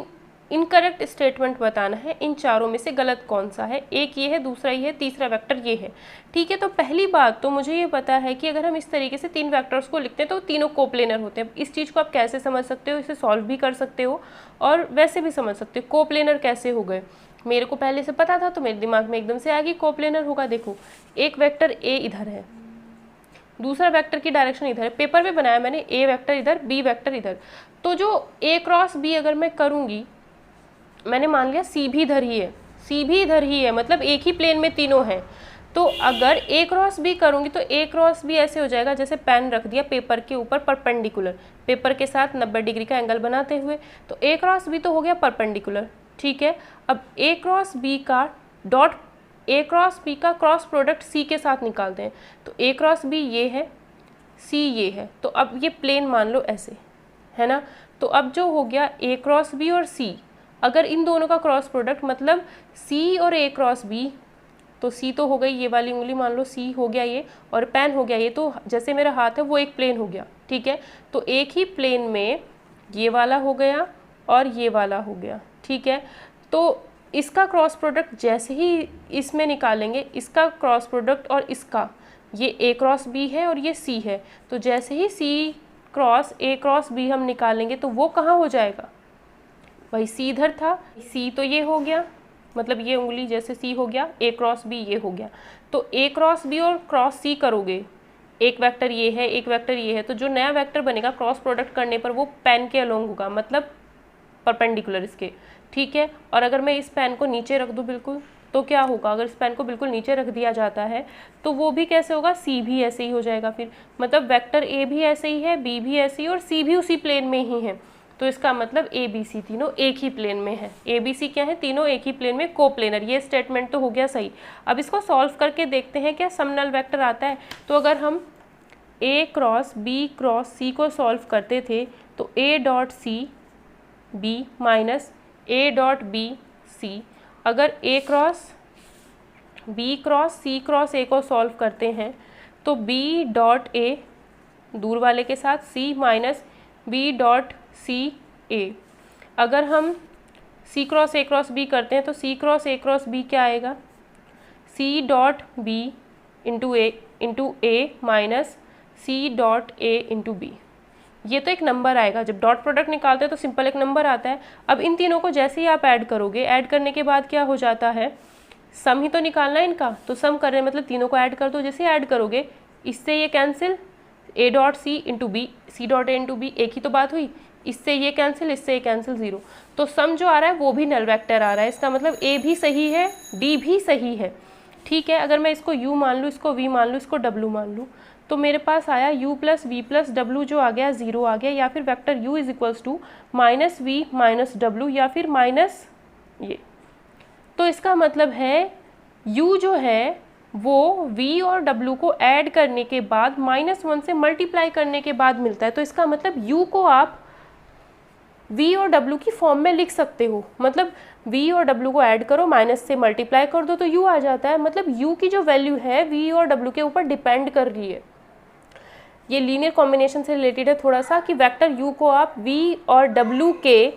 इनकरेक्ट स्टेटमेंट बताना है, इन चारों में से गलत कौन सा है। एक ये है, दूसरा ये है, तीसरा वेक्टर ये है, ठीक है। तो पहली बात तो मुझे ये पता है कि अगर हम इस तरीके से 3 वेक्टर्स को लिखते हैं तो तीनों कोप्लेनर होते हैं। इस चीज़ को आप कैसे समझ सकते हो, इसे सॉल्व भी कर सकते हो और वैसे भी समझ सकते हो। कोप्लेनर कैसे हो गए, मेरे को पहले से पता था तो मेरे दिमाग में एकदम से आ गई, कोप्लेनर होगा। देखो एक वेक्टर ए इधर है, दूसरा वेक्टर की डायरेक्शन इधर है, पेपर पे बनाया मैंने, ए वेक्टर इधर, बी वेक्टर इधर। तो जो ए क्रॉस बी अगर मैं करूँगी, मैंने मान लिया सी भी इधर ही है, सी भी इधर ही है, मतलब एक ही प्लेन में तीनों हैं। तो अगर ए क्रॉस बी करूँगी तो ए क्रॉस बी ऐसे हो जाएगा जैसे पेन रख दिया पेपर के ऊपर परपेंडिकुलर, पेपर के साथ 90 डिग्री का एंगल बनाते हुए, तो ए क्रॉस बी तो हो गया परपेंडिकुलर, ठीक है। अब ए क्रॉस बी का डॉट, ए क्रॉस बी का क्रॉस प्रोडक्ट सी के साथ निकालते हैं, तो ए क्रॉस बी ये है, सी ये है, तो अब ये प्लेन मान लो ऐसे है ना। तो अब जो हो गया ए क्रॉस बी और सी, अगर इन दोनों का क्रॉस प्रोडक्ट मतलब सी और ए क्रॉस बी, तो सी तो हो गई ये वाली उंगली, मान लो सी हो गया ये, और पेन हो गया ये, तो जैसे मेरा हाथ है वो एक प्लेन हो गया, ठीक है। तो एक ही प्लेन में ये वाला हो गया और ये वाला हो गया, ठीक है। तो इसका क्रॉस प्रोडक्ट जैसे ही इसमें निकालेंगे, इसका क्रॉस प्रोडक्ट और इसका, ये ए क्रॉस बी है और ये सी है, तो जैसे ही सी क्रॉस ए क्रॉस बी हम निकालेंगे तो वो कहाँ हो जाएगा, भाई सी इधर था, सी तो ये हो गया, मतलब ये उंगली जैसे सी हो गया, ए क्रॉस बी ये हो गया। तो ए क्रॉस बी और क्रॉस सी करोगे, एक वेक्टर ये है, एक वेक्टर ये है, तो जो नया वेक्टर बनेगा क्रॉस प्रोडक्ट करने पर वो पेन के अलोंग होगा, मतलब परपेंडिकुलर इसके, ठीक है। और अगर मैं इस पेन को नीचे रख दूँ बिल्कुल, तो क्या होगा, अगर इस पेन को बिल्कुल नीचे रख दिया जाता है तो वो भी कैसे होगा, सी भी ऐसे ही हो जाएगा फिर, मतलब वेक्टर ए भी ऐसे ही है, बी भी ऐसे ही और सी भी उसी प्लेन में ही है। तो इसका मतलब ए बी सी तीनों एक ही प्लेन में है। ए बी सी क्या है, तीनों एक ही प्लेन में कोप्लेनर। ये स्टेटमेंट तो हो गया सही। अब इसको सॉल्व करके देखते हैं क्या सम नल वेक्टर आता है। तो अगर हम A cross B cross C को सॉल्व करते थे तो A dot C B minus A dot B C, अगर A cross B cross C cross A को सॉल्व करते हैं तो बी डॉट ए दूर वाले के साथ सी माइनस बी डॉट सी ए, अगर हम सी क्रॉस बी करते हैं तो सी क्रॉस बी क्या आएगा, C dot B into A minus C dot A into B. ये तो एक नंबर आएगा, जब डॉट प्रोडक्ट निकालते हैं तो सिंपल एक नंबर आता है। अब इन तीनों को जैसे ही आप ऐड करोगे, ऐड करने के बाद क्या हो जाता है, सम ही तो निकालना है इनका, तो सम कर रहे हैं मतलब तीनों को ऐड कर दो। जैसे ऐड करोगे इससे ये cancel, A dot C into B, C dot A into B, एक ही तो बात हुई। इससे ये कैंसिल, इससे ये कैंसिल, जीरो। तो सम जो आ रहा है वो भी नल वेक्टर आ रहा है। इसका मतलब ए भी सही है, डी भी सही है, ठीक है। अगर मैं इसको यू मान लूँ, इसको वी मान लूँ, इसको डब्लू मान लूँ, तो मेरे पास आया u plus V plus W जो आ गया ज़ीरो आ गया, या फिर vector u is equals to minus V minus W या फिर माइनस ये। तो इसका मतलब है u जो है वो v और w को ऐड करने के बाद -1 से मल्टीप्लाई करने के बाद मिलता है। तो इसका मतलब u को आप v और w की फॉर्म में लिख सकते हो, मतलब v और w को ऐड करो, माइनस से मल्टीप्लाई कर दो तो u आ जाता है। मतलब u की जो वैल्यू है v और w के ऊपर डिपेंड कर रही है। ये लीनियर कॉम्बिनेशन से रिलेटेड है थोड़ा सा, कि वेक्टर u को आप v और w के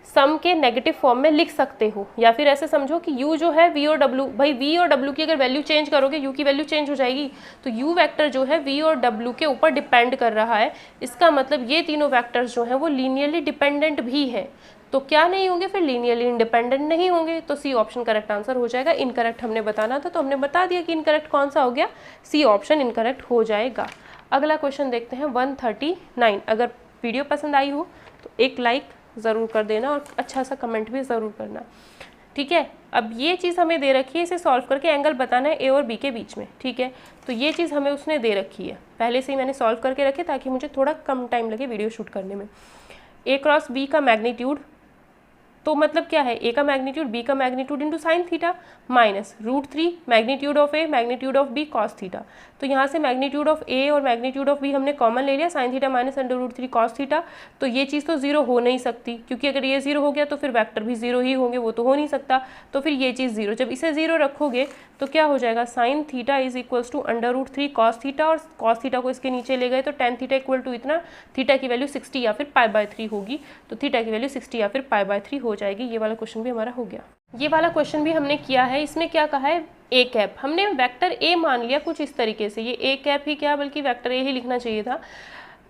सम के नेगेटिव फॉर्म में लिख सकते हो, या फिर ऐसे समझो कि u जो है v और w, भाई v और w की अगर वैल्यू चेंज करोगे u की वैल्यू चेंज हो जाएगी, तो u वेक्टर जो है v और w के ऊपर डिपेंड कर रहा है। इसका मतलब ये तीनों वेक्टर्स जो हैं वो लीनियरली डिपेंडेंट भी है, तो क्या नहीं होंगे, फिर लीनियरली इंडिपेंडेंट नहीं होंगे। तो सी ऑप्शन करेक्ट आंसर हो जाएगा। इनकरेक्ट हमने बताना था तो हमने बता दिया कि इनकरेक्ट कौन सा हो गया, सी ऑप्शन इनकरेक्ट हो जाएगा। अगला क्वेश्चन देखते हैं 139। अगर वीडियो पसंद आई हो तो एक लाइक ज़रूर कर देना और अच्छा सा कमेंट भी ज़रूर करना, ठीक है। अब ये चीज़ हमें दे रखी है, इसे सॉल्व करके एंगल बताना है ए और बी के बीच में, ठीक है। तो ये चीज़ हमें उसने दे रखी है, पहले से ही मैंने सॉल्व करके रखे ताकि मुझे थोड़ा कम टाइम लगे वीडियो शूट करने में। ए क्रॉस बी का मैग्नीट्यूड, तो मतलब क्या है, ए का मैग्नीट्यूड बी का magnitude into sine theta minus √3 magnitude of A magnitude of B cos theta. तो यहाँ से मैग्नीट्यूड ऑफ ए और मैग्नीट्यूड ऑफ बी हमने कॉमन ले लिया, sine theta minus √3 cos theta. तो ये चीज़ तो जीरो हो नहीं सकती, क्योंकि अगर ये जीरो हो गया तो फिर वेक्टर भी जीरो ही होंगे, वो तो हो नहीं सकता। तो फिर ये चीज़ जीरो, जब इसे जीरो रखोगे तो क्या हो जाएगा, sine theta is equals to √3 cos theta, और कॉस थीटा को इसके नीचे ले गए तो टेन थीटा इक्वल टू इतना, थीटा की वैल्यू 60 या फिर π/3 होगी, तो थीटा की वैल्यू 60 या फिर π/3 हो जाएगी। ये वाला क्वेश्चन भी हमारा हो गया। ये वाला क्वेश्चन भी हमने किया है, इसमें क्या कहा है, ए कैप, हमने वेक्टर ए मान लिया कुछ इस तरीके से, ये ए कैप ही क्या बल्कि वेक्टर ए ही लिखना चाहिए था।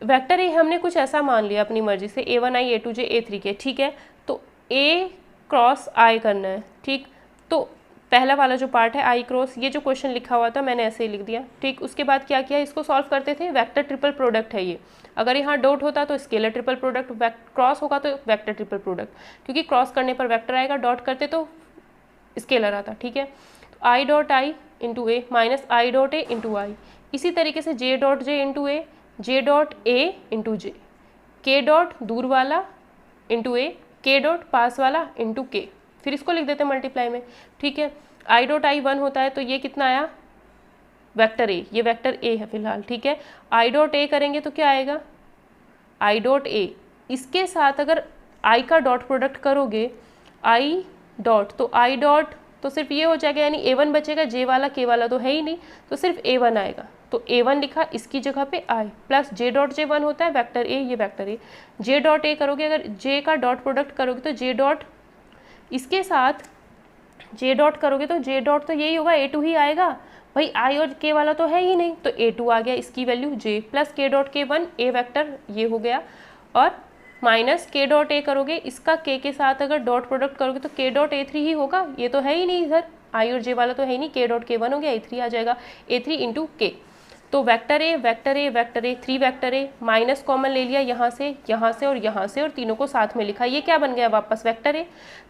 वेक्टर ए हमने कुछ ऐसा मान लिया अपनी मर्जी से, A1i A2j A3k, ठीक है। तो ए क्रॉस आई करना है, ठीक। तो पहला वाला जो पार्ट है आई क्रॉस, ये जो क्वेश्चन लिखा हुआ था मैंने ऐसे ही लिख दिया, ठीक। उसके बाद क्या किया, इसको सॉल्व करते थे, वेक्टर ट्रिपल प्रोडक्ट है ये, अगर यहाँ डॉट होता तो स्केलर ट्रिपल प्रोडक्ट, क्रॉस होगा तो वेक्टर ट्रिपल प्रोडक्ट, क्योंकि क्रॉस करने पर वेक्टर आएगा, डॉट करते तो स्केलर आता, ठीक है। तो I dot I into A minus I dot A into I. इसी तरीके से J dot J into A, J dot A into J, K dot दूर वाला इंटू ए, के डॉट पास वाला इंटू के, फिर इसको लिख देते हैं मल्टीप्लाई में, ठीक है। आई डॉट आई 1 होता है तो ये कितना आया, वेक्टर ए, ये वेक्टर ए है फिलहाल, ठीक है। आई डॉट ए करेंगे तो क्या आएगा, आई डॉट ए, इसके साथ अगर आई का डॉट प्रोडक्ट करोगे, आई डॉट, तो आई डॉट तो सिर्फ ये हो जाएगा, यानी A1 बचेगा, जे वाला के वाला तो है ही नहीं, तो सिर्फ A1 आएगा, तो A1 लिखा, इसकी जगह पे आई, प्लस जे डॉट जे 1 होता है वेक्टर ए, ये वेक्टर ए, जे डॉट ए करोगे, अगर जे का डॉट प्रोडक्ट करोगे तो जे डॉट, इसके साथ जे डॉट करोगे तो जे डॉट तो यही होगा, A2 ही आएगा, भाई आई और के वाला तो है ही नहीं, तो A2 आ गया, इसकी वैल्यू जे, प्लस के डॉट के 1 ए वेक्टर ये हो गया, और माइनस के डॉट ए करोगे, इसका के साथ अगर डॉट प्रोडक्ट करोगे तो के डॉट A3 ही होगा, ये तो है ही नहीं इधर, आई और जे वाला तो है ही नहीं, के डॉट के 1 हो गया, A3 आ जाएगा, A3 इंटू के। तो vector A vector A vector A 3 vector A, minus common ले लिया यहाँ से और यहाँ से और तीनों को साथ में लिखा, ये क्या बन गया वापस वेक्टर ए।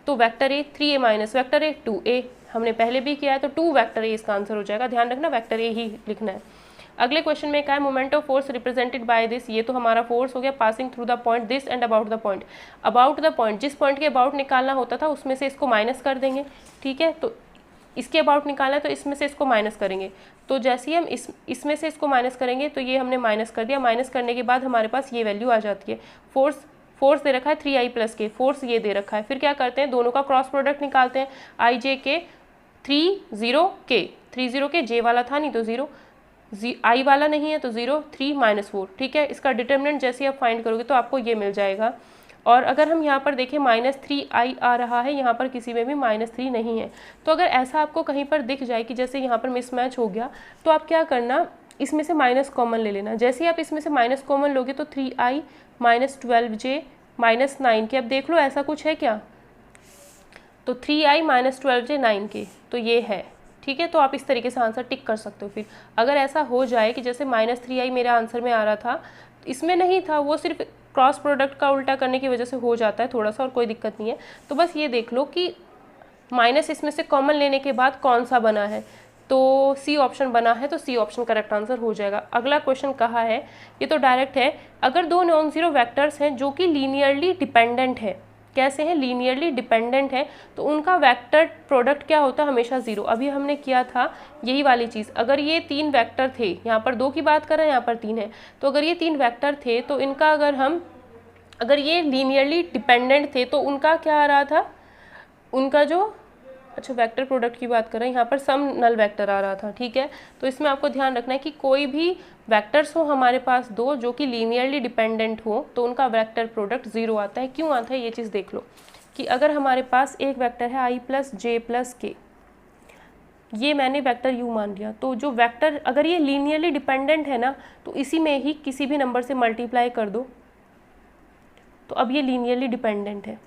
तो vector A 3a minus vector A 2a, हमने पहले भी किया है तो 2 वेक्टर ए इसका आंसर हो जाएगा। ध्यान रखना वेक्टर ए ही लिखना है। अगले क्वेश्चन में क्या है, moment of force represented by this, ये तो हमारा फोर्स हो गया passing through the point this and about the point. About the point, जिस पॉइंट के अबाउट निकालना होता था उसमें से इसको माइनस कर देंगे, ठीक है। तो इसके अबाउट निकालना है तो इसमें से इसको माइनस करेंगे, तो जैसे ही हम इसमें से इसको माइनस करेंगे तो ये हमने माइनस कर दिया। माइनस करने के बाद हमारे पास ये वैल्यू आ जाती है। फोर्स दे रखा है 3i प्लस के, फोर्स ये दे रखा है। फिर क्या करते हैं, दोनों का क्रॉस प्रोडक्ट निकालते हैं। आई जे के 30 के, जे वाला था नहीं तो 0, आई वाला नहीं है तो 0, 3 माइनस 4, ठीक है। इसका डिटर्मिनेंट जैसे आप फाइंड करोगे तो आपको ये मिल जाएगा। और अगर हम यहाँ पर देखें -3i आ रहा है, यहाँ पर किसी में भी -3 नहीं है। तो अगर ऐसा आपको कहीं पर दिख जाए कि जैसे यहाँ पर मिसमैच हो गया, तो आप क्या करना, इसमें से माइनस कॉमन ले लेना। जैसे ही आप इसमें से माइनस कॉमन लोगे तो 3i माइनस 12j माइनस 9 के, अब देख लो ऐसा कुछ है क्या, तो 3i माइनस 12j 9 के, तो ये है, ठीक है। तो आप इस तरीके से आंसर टिक कर सकते हो। फिर अगर ऐसा हो जाए कि जैसे -3i मेरे आंसर में आ रहा था, इसमें नहीं था, वो सिर्फ क्रॉस प्रोडक्ट का उल्टा करने की वजह से हो जाता है थोड़ा सा, और कोई दिक्कत नहीं है। तो बस ये देख लो कि माइनस इसमें से कॉमन लेने के बाद कौन सा बना है, तो सी ऑप्शन बना है, तो सी ऑप्शन करेक्ट आंसर हो जाएगा। अगला क्वेश्चन कहा है, ये तो डायरेक्ट है, अगर दो नॉन जीरो वेक्टर्स हैं जो कि लीनियरली डिपेंडेंट है, कैसे हैं, लीनियरली डिपेंडेंट है, तो उनका वेक्टर प्रोडक्ट क्या होता है, हमेशा 0। अभी हमने किया था यही वाली चीज़। अगर ये 3 वेक्टर थे, यहाँ पर 2 की बात कर रहे हैं, यहाँ पर 3 है, तो अगर ये 3 वेक्टर थे तो इनका अगर ये लीनियरली डिपेंडेंट थे तो उनका क्या आ रहा था, उनका जो, अच्छा वेक्टर प्रोडक्ट की बात कर रहे हैं, यहाँ पर सम नल वेक्टर आ रहा था, ठीक है। तो इसमें आपको ध्यान रखना है कि कोई भी वेक्टर्स हो हमारे पास 2 जो कि लीनियरली डिपेंडेंट हो, तो उनका वेक्टर प्रोडक्ट 0 आता है। क्यों आता है ये चीज़ देख लो, कि अगर हमारे पास एक वेक्टर है i प्लस जे प्लस के, ये मैंने वेक्टर u मान लिया, तो जो वेक्टर अगर ये लीनियरली डिपेंडेंट है ना, तो इसी में ही किसी भी नंबर से मल्टीप्लाई कर दो, तो अब ये लीनियरली डिपेंडेंट है।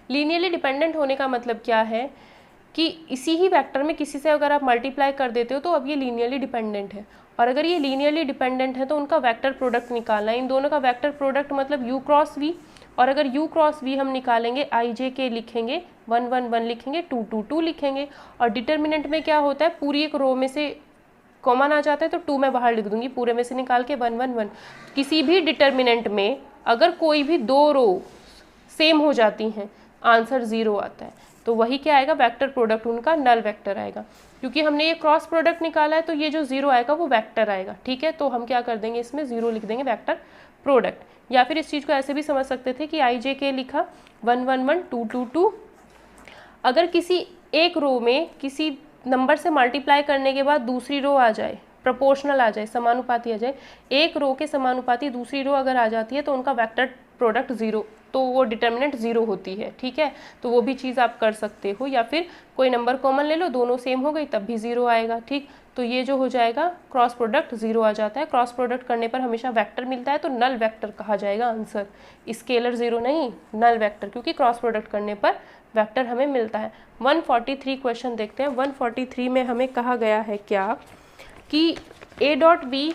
लीनियरली डिपेंडेंट होने का मतलब क्या है कि इसी ही वेक्टर में किसी से अगर आप मल्टीप्लाई कर देते हो तो अब ये लीनियरली डिपेंडेंट है। और अगर ये लीनियरली डिपेंडेंट है तो उनका वेक्टर प्रोडक्ट निकालना है। इन दोनों का वेक्टर प्रोडक्ट मतलब u क्रॉस v, और अगर u क्रॉस v हम निकालेंगे i j के लिखेंगे, 1 1 1 लिखेंगे, 2 2 2 लिखेंगे। और डिटर्मिनेंट में क्या होता है, पूरी एक रो में से कॉमन आ जाता है तो 2 मैं बाहर लिख दूंगी, पूरे में से निकाल के 1 1 1। किसी भी डिटर्मिनेंट में अगर कोई भी 2 रो सेम हो जाती हैं, आंसर 0 आता है। तो वही क्या आएगा, वेक्टर प्रोडक्ट उनका नल वेक्टर आएगा। क्योंकि हमने ये क्रॉस प्रोडक्ट निकाला है तो ये जो 0 आएगा वो वेक्टर आएगा, ठीक है। तो हम क्या कर देंगे, इसमें 0 लिख देंगे वेक्टर प्रोडक्ट। या फिर इस चीज़ को ऐसे भी समझ सकते थे कि आई जे के लिखा, 1 1 1 2 2 2। अगर किसी एक रो में किसी नंबर से मल्टीप्लाई करने के बाद दूसरी रो आ जाए, प्रोपोर्शनल आ जाए, समानुपाती आ जाए, एक रो के समानुपाती दूसरी रो अगर आ जाती है तो उनका वेक्टर प्रोडक्ट 0, तो वो डिटर्मिनेंट 0 होती है, ठीक है। तो वो भी चीज़ आप कर सकते हो। या फिर कोई नंबर कॉमन ले लो, दोनों सेम हो गई तब भी 0 आएगा, ठीक। तो ये जो हो जाएगा क्रॉस प्रोडक्ट 0 आ जाता है। क्रॉस प्रोडक्ट करने पर हमेशा वेक्टर मिलता है, तो नल वेक्टर कहा जाएगा आंसर। स्केलर 0 नहीं, नल वेक्टर, क्योंकि क्रॉस प्रोडक्ट करने पर वेक्टर हमें मिलता है। 143 क्वेश्चन देखते हैं। 143 में हमें कहा गया है क्या कि a dot B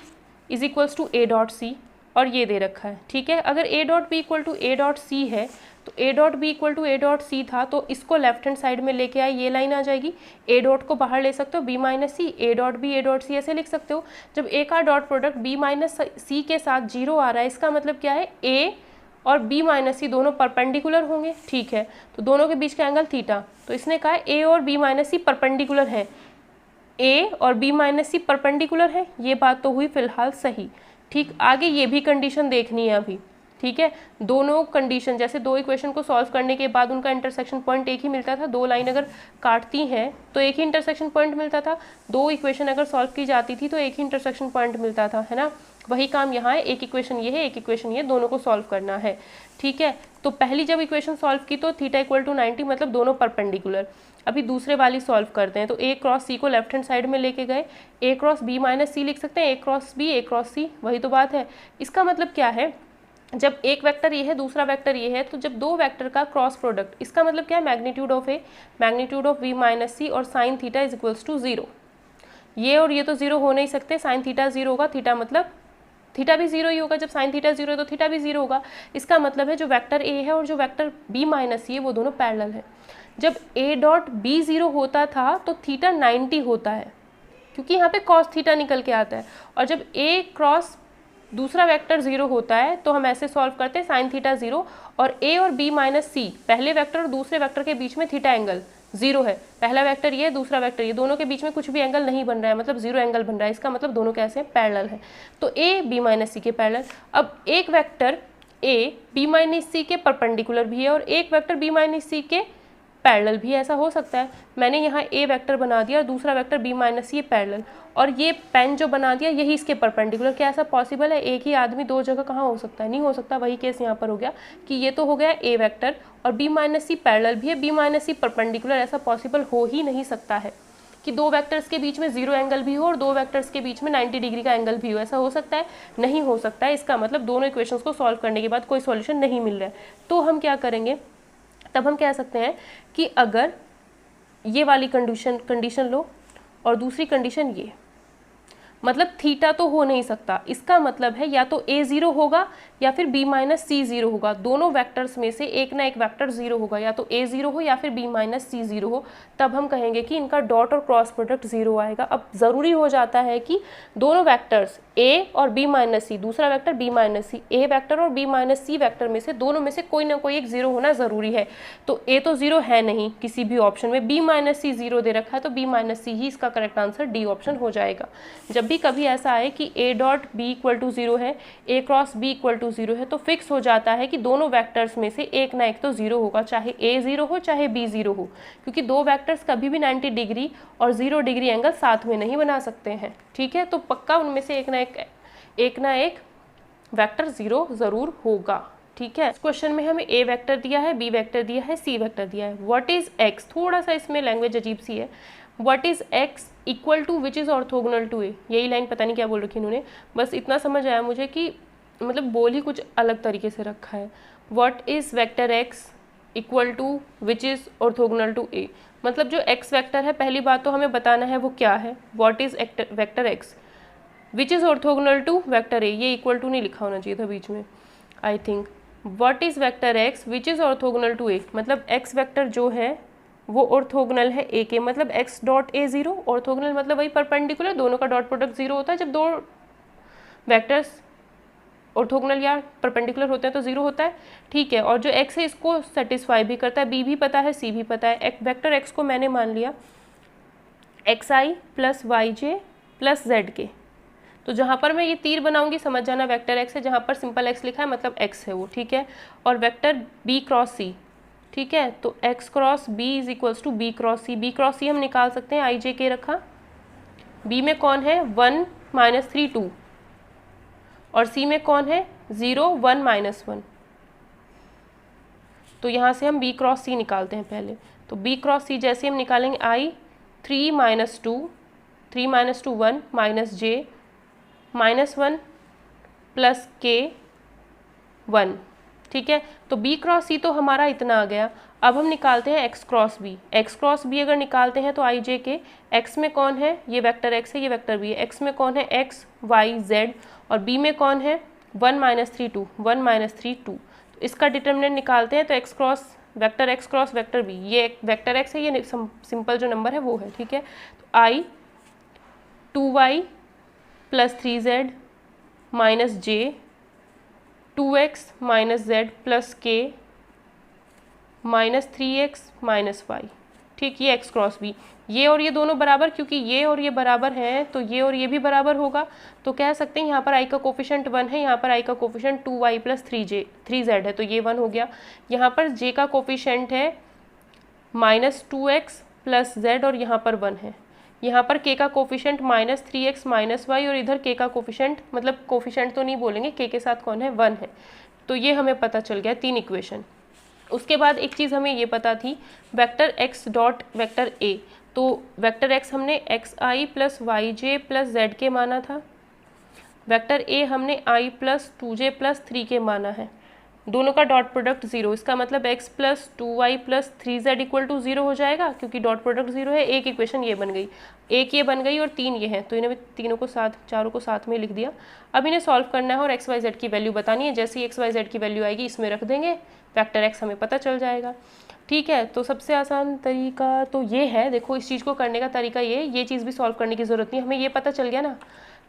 is equals to a dot C, और ये दे रखा है, ठीक है। अगर a dot B equal to a dot C है, तो a dot B equal to a dot C था, तो इसको लेफ्ट हैंड साइड में लेके आए, ये लाइन आ जाएगी। a डॉट को बाहर ले सकते हो, b minus C, a dot C ऐसे लिख सकते हो। जब a का dot product b minus C के साथ 0 आ रहा है, इसका मतलब क्या है, a और b माइनस सी दोनों परपेंडिकुलर होंगे, ठीक है। तो दोनों के बीच का एंगल थीटा, तो इसने कहा a और b माइनस सी परपेंडिकुलर है, a और b माइनस सी परपेंडिकुलर है, ये बात तो हुई फिलहाल सही, ठीक। आगे ये भी कंडीशन देखनी है अभी, ठीक है। दोनों कंडीशन, जैसे 2 इक्वेशन को सॉल्व करने के बाद उनका इंटरसेक्शन पॉइंट एक ही मिलता था, 2 लाइन अगर काटती हैं तो एक ही इंटरसेक्शन पॉइंट मिलता था, 2 इक्वेशन अगर सॉल्व की जाती थी तो एक ही इंटरसेक्शन पॉइंट मिलता था, है ना। वही काम यहाँ है, एक इक्वेशन ये है, एक इक्वेशन ये, दोनों को सॉल्व करना है, ठीक है। तो पहली जब इक्वेशन सॉल्व की तो थीटा इक्वल टू 90, मतलब दोनों परपेंडिकुलर। अभी दूसरे वाली सॉल्व करते हैं, तो a क्रॉस सी को लेफ्ट हैंड साइड में लेके गए, a cross b minus C लिख सकते हैं, a cross b, a cross C, वही तो बात है। इसका मतलब क्या है, जब एक वेक्टर ये है, दूसरा वेक्टर ये है, तो जब 2 वेक्टर का क्रॉस प्रोडक्ट, इसका मतलब क्या है, magnitude of a, magnitude of v minus C और sine theta is equals to 0। ये और ये तो ज़ीरो हो नहीं सकते, साइन थीटा ज़ीरो होगा, थीटा मतलब थीटा भी ज़ीरो ही होगा, जब साइन थीटा ज़ीरो है तो थीटा भी ज़ीरो होगा। इसका मतलब है जो वेक्टर ए है और जो वेक्टर बी माइनस सी है वो दोनों पैरेलल है। जब ए डॉट बी ज़ीरो होता था तो थीटा 90 होता है, क्योंकि यहाँ पे कॉस थीटा निकल के आता है। और जब ए क्रॉस दूसरा वेक्टर ज़ीरो होता है तो हम ऐसे सॉल्व करते हैं, साइन थीटा ज़ीरो और ए और बी माइनस सी, पहले वेक्टर और दूसरे वेक्टर के बीच में थीटा एंगल ज़ीरो है। पहला वेक्टर ये, दूसरा वेक्टर ये, दोनों के बीच में कुछ भी एंगल नहीं बन रहा है, मतलब ज़ीरो एंगल बन रहा है। इसका मतलब दोनों कैसे हैं, पैरेलल है। तो ए बी माइनस सी के पैरेलल। अब एक vector A B minus C के परपेंडिकुलर भी है और एक वेक्टर बी माइनस सी के पैरेलल भी, ऐसा हो सकता है। मैंने यहाँ ए वेक्टर बना दिया और दूसरा vector B minus C parallel, और ये पेन जो बना दिया यही इसके परपेंडिकुलर। क्या ऐसा पॉसिबल है? एक ही आदमी दो जगह कहाँ हो सकता है? नहीं हो सकता। वही केस यहाँ पर हो गया कि ये तो हो गया ए वेक्टर और बी माइनस सी पैरेलल भी है, बी माइनस सी परपेंडिकुलर। ऐसा पॉसिबल हो ही नहीं सकता है कि दो वेक्टर्स के बीच में ज़ीरो एंगल भी हो और दो वेक्टर्स के बीच में 90 डिग्री का एंगल भी हो। ऐसा हो सकता है? नहीं हो सकता है। इसका मतलब दोनों इक्वेशंस को सॉल्व करने के बाद कोई सॉल्यूशन नहीं मिल रहा है। तो हम क्या करेंगे, तब हम कह सकते हैं कि अगर ये वाली कंडीशन लो और दूसरी कंडीशन ये, मतलब थीटा तो हो नहीं सकता। इसका मतलब है या तो ए ज़ीरो होगा या फिर बी माइनस सी ज़ीरो होगा। दोनों वेक्टर्स में से एक ना एक वेक्टर ज़ीरो होगा, या तो ए ज़ीरो हो या फिर बी माइनस सी ज़ीरो हो। तब हम कहेंगे कि इनका डॉट और क्रॉस प्रोडक्ट ज़ीरो आएगा। अब ज़रूरी हो जाता है कि दोनों वेक्टर्स ए और बी माइनस सी, दूसरा वेक्टर बी माइनस सी, ए वेक्टर और बी माइनस सी वेक्टर में से दोनों में से कोई ना कोई एक ज़ीरो होना ज़रूरी है। तो ए तो ज़ीरो है नहीं किसी भी ऑप्शन में, बी माइनस सी ज़ीरो दे रखा है, तो बी माइनस सी ही इसका करेक्ट आंसर डी ऑप्शन हो जाएगा। जब भी कभी ऐसा आए कि A dot B equal to zero है, A cross B equal to zero है, तो फिक्स हो जाता है कि दोनों वेक्टर्स में से एक ना एक तो ज़ीरो होगा, चाहे ए ज़ीरो हो चाहे बी ज़ीरो हो, क्योंकि दो वेक्टर्स कभी भी 90 डिग्री और 0 डिग्री एंगल साथ में नहीं बना सकते हैं। ठीक है, तो पक्का उनमें से एक ना एक वेक्टर ज़ीरो ज़रूर होगा। ठीक है, इस क्वेश्चन में हमें ए वेक्टर दिया है, बी वेक्टर दिया है, सी वेक्टर दिया है। व्हाट इज एक्स, थोड़ा सा इसमें लैंग्वेज अजीब सी है। What is X equal to which is orthogonal to A, यही लाइन पता नहीं क्या बोल रखी इन्होंने, बस इतना समझ आया मुझे कि मतलब बोल ही कुछ अलग तरीके से रखा है। What is vector X equal to which is orthogonal to A, मतलब जो एक्स वेक्टर है पहली बात तो हमें बताना है वो क्या है। What is vector X which is orthogonal to vector A, ये इक्वल टू नहीं लिखा होना चाहिए था बीच में I think. What is vector X which is orthogonal to A, मतलब एक्स वेक्टर जो है वो ऑर्थोगोनल है ए के, मतलब x dot A zero. Orthogonal मतलब वही परपेंडिकुलर, दोनों का डॉट प्रोडक्ट ज़ीरो होता है। जब दो वेक्टर्स ऑर्थोगोनल या परपेंडिकुलर होते हैं तो ज़ीरो होता है। ठीक है, और जो एक्स है इसको सेटिस्फाई भी करता है, बी भी पता है, सी भी पता है। वेक्टर एक्स को मैंने मान लिया एक्स आई प्लस वाई जे प्लस जेड के, तो जहाँ पर मैं ये तीर बनाऊंगी समझ जाना वेक्टर एक्स है, जहाँ पर सिंपल एक्स लिखा है मतलब एक्स है वो। ठीक है, और वेक्टर बी क्रॉस सी, ठीक है, तो X cross B is equals to B cross C. B cross C हम निकाल सकते हैं, आई जे के रखा, बी में कौन है 1 माइनस 3 2, और सी में कौन है 0 1 माइनस 1। तो यहाँ से हम बी क्रॉस सी निकालते हैं पहले। तो बी क्रॉस सी जैसे हम निकालेंगे, आई 3 माइनस 2 3 माइनस 2 1 माइनस जे माइनस 1 प्लस के 1। ठीक है, तो बी क्रॉस सी तो हमारा इतना आ गया। अब हम निकालते हैं X cross B. X cross B अगर निकालते हैं तो आई जे के, एक्स में कौन है, ये वेक्टर एक्स है, ये वेक्टर बी है। एक्स में कौन है एक्स वाई जेड, और बी में कौन है 1 माइनस 3 2 1 माइनस 3 2। तो इसका डिटर्मिनेंट निकालते हैं, तो एक्स क्रॉस वेक्टर बी, ये वेक्टर एक्स है, ये सिंपल जो नंबर है वो है। ठीक है, तो आई 2y प्लस 3z माइनस जे 2x माइनस z प्लस के माइनस 3x माइनस वाई। ठीक, ये एक्स क्रॉस बी। ये और ये दोनों बराबर, क्योंकि ये और ये बराबर हैं तो ये और ये भी बराबर होगा। तो कह सकते हैं यहाँ पर आई का कोफिशिएंट 1 है, यहाँ पर आई का कोफिशिएंट 2y प्लस 3z है, तो ये 1 हो गया। यहाँ पर j का कोफिशिएंट है माइनस 2x प्लस z और यहाँ पर 1 है। यहाँ पर k का coefficient minus 3x minus Y, और इधर k का कोफिशिएंट, मतलब कोफिशिएंट तो नहीं बोलेंगे, k के साथ कौन है 1 है। तो ये हमें पता चल गया 3 इक्वेशन। उसके बाद एक चीज़ हमें ये पता थी, vector x dot vector a। तो वेक्टर x हमने एक्स आई प्लस वाई जे प्लस जेड के माना था, वेक्टर a हमने i प्लस 2j प्लस 3 के माना है। दोनों का डॉट प्रोडक्ट 0, इसका मतलब x plus 2y plus 3z equal to 0 हो जाएगा, क्योंकि डॉट प्रोडक्ट 0 है। एक इक्वेशन ये बन गई, एक ये बन गई और 3 ये है, तो इन्हें तीनों को साथ, चारों को साथ में लिख दिया। अब इन्हें सॉल्व करना है और x y z की वैल्यू बतानी है। जैसे ही x y z की वैल्यू आएगी इसमें रख देंगे, वेक्टर x हमें पता चल जाएगा। ठीक है, तो सबसे आसान तरीका तो ये है, देखो इस चीज़ को करने का तरीका ये चीज़ भी सॉल्व करने की ज़रूरत नहीं, हमें ये पता चल गया ना।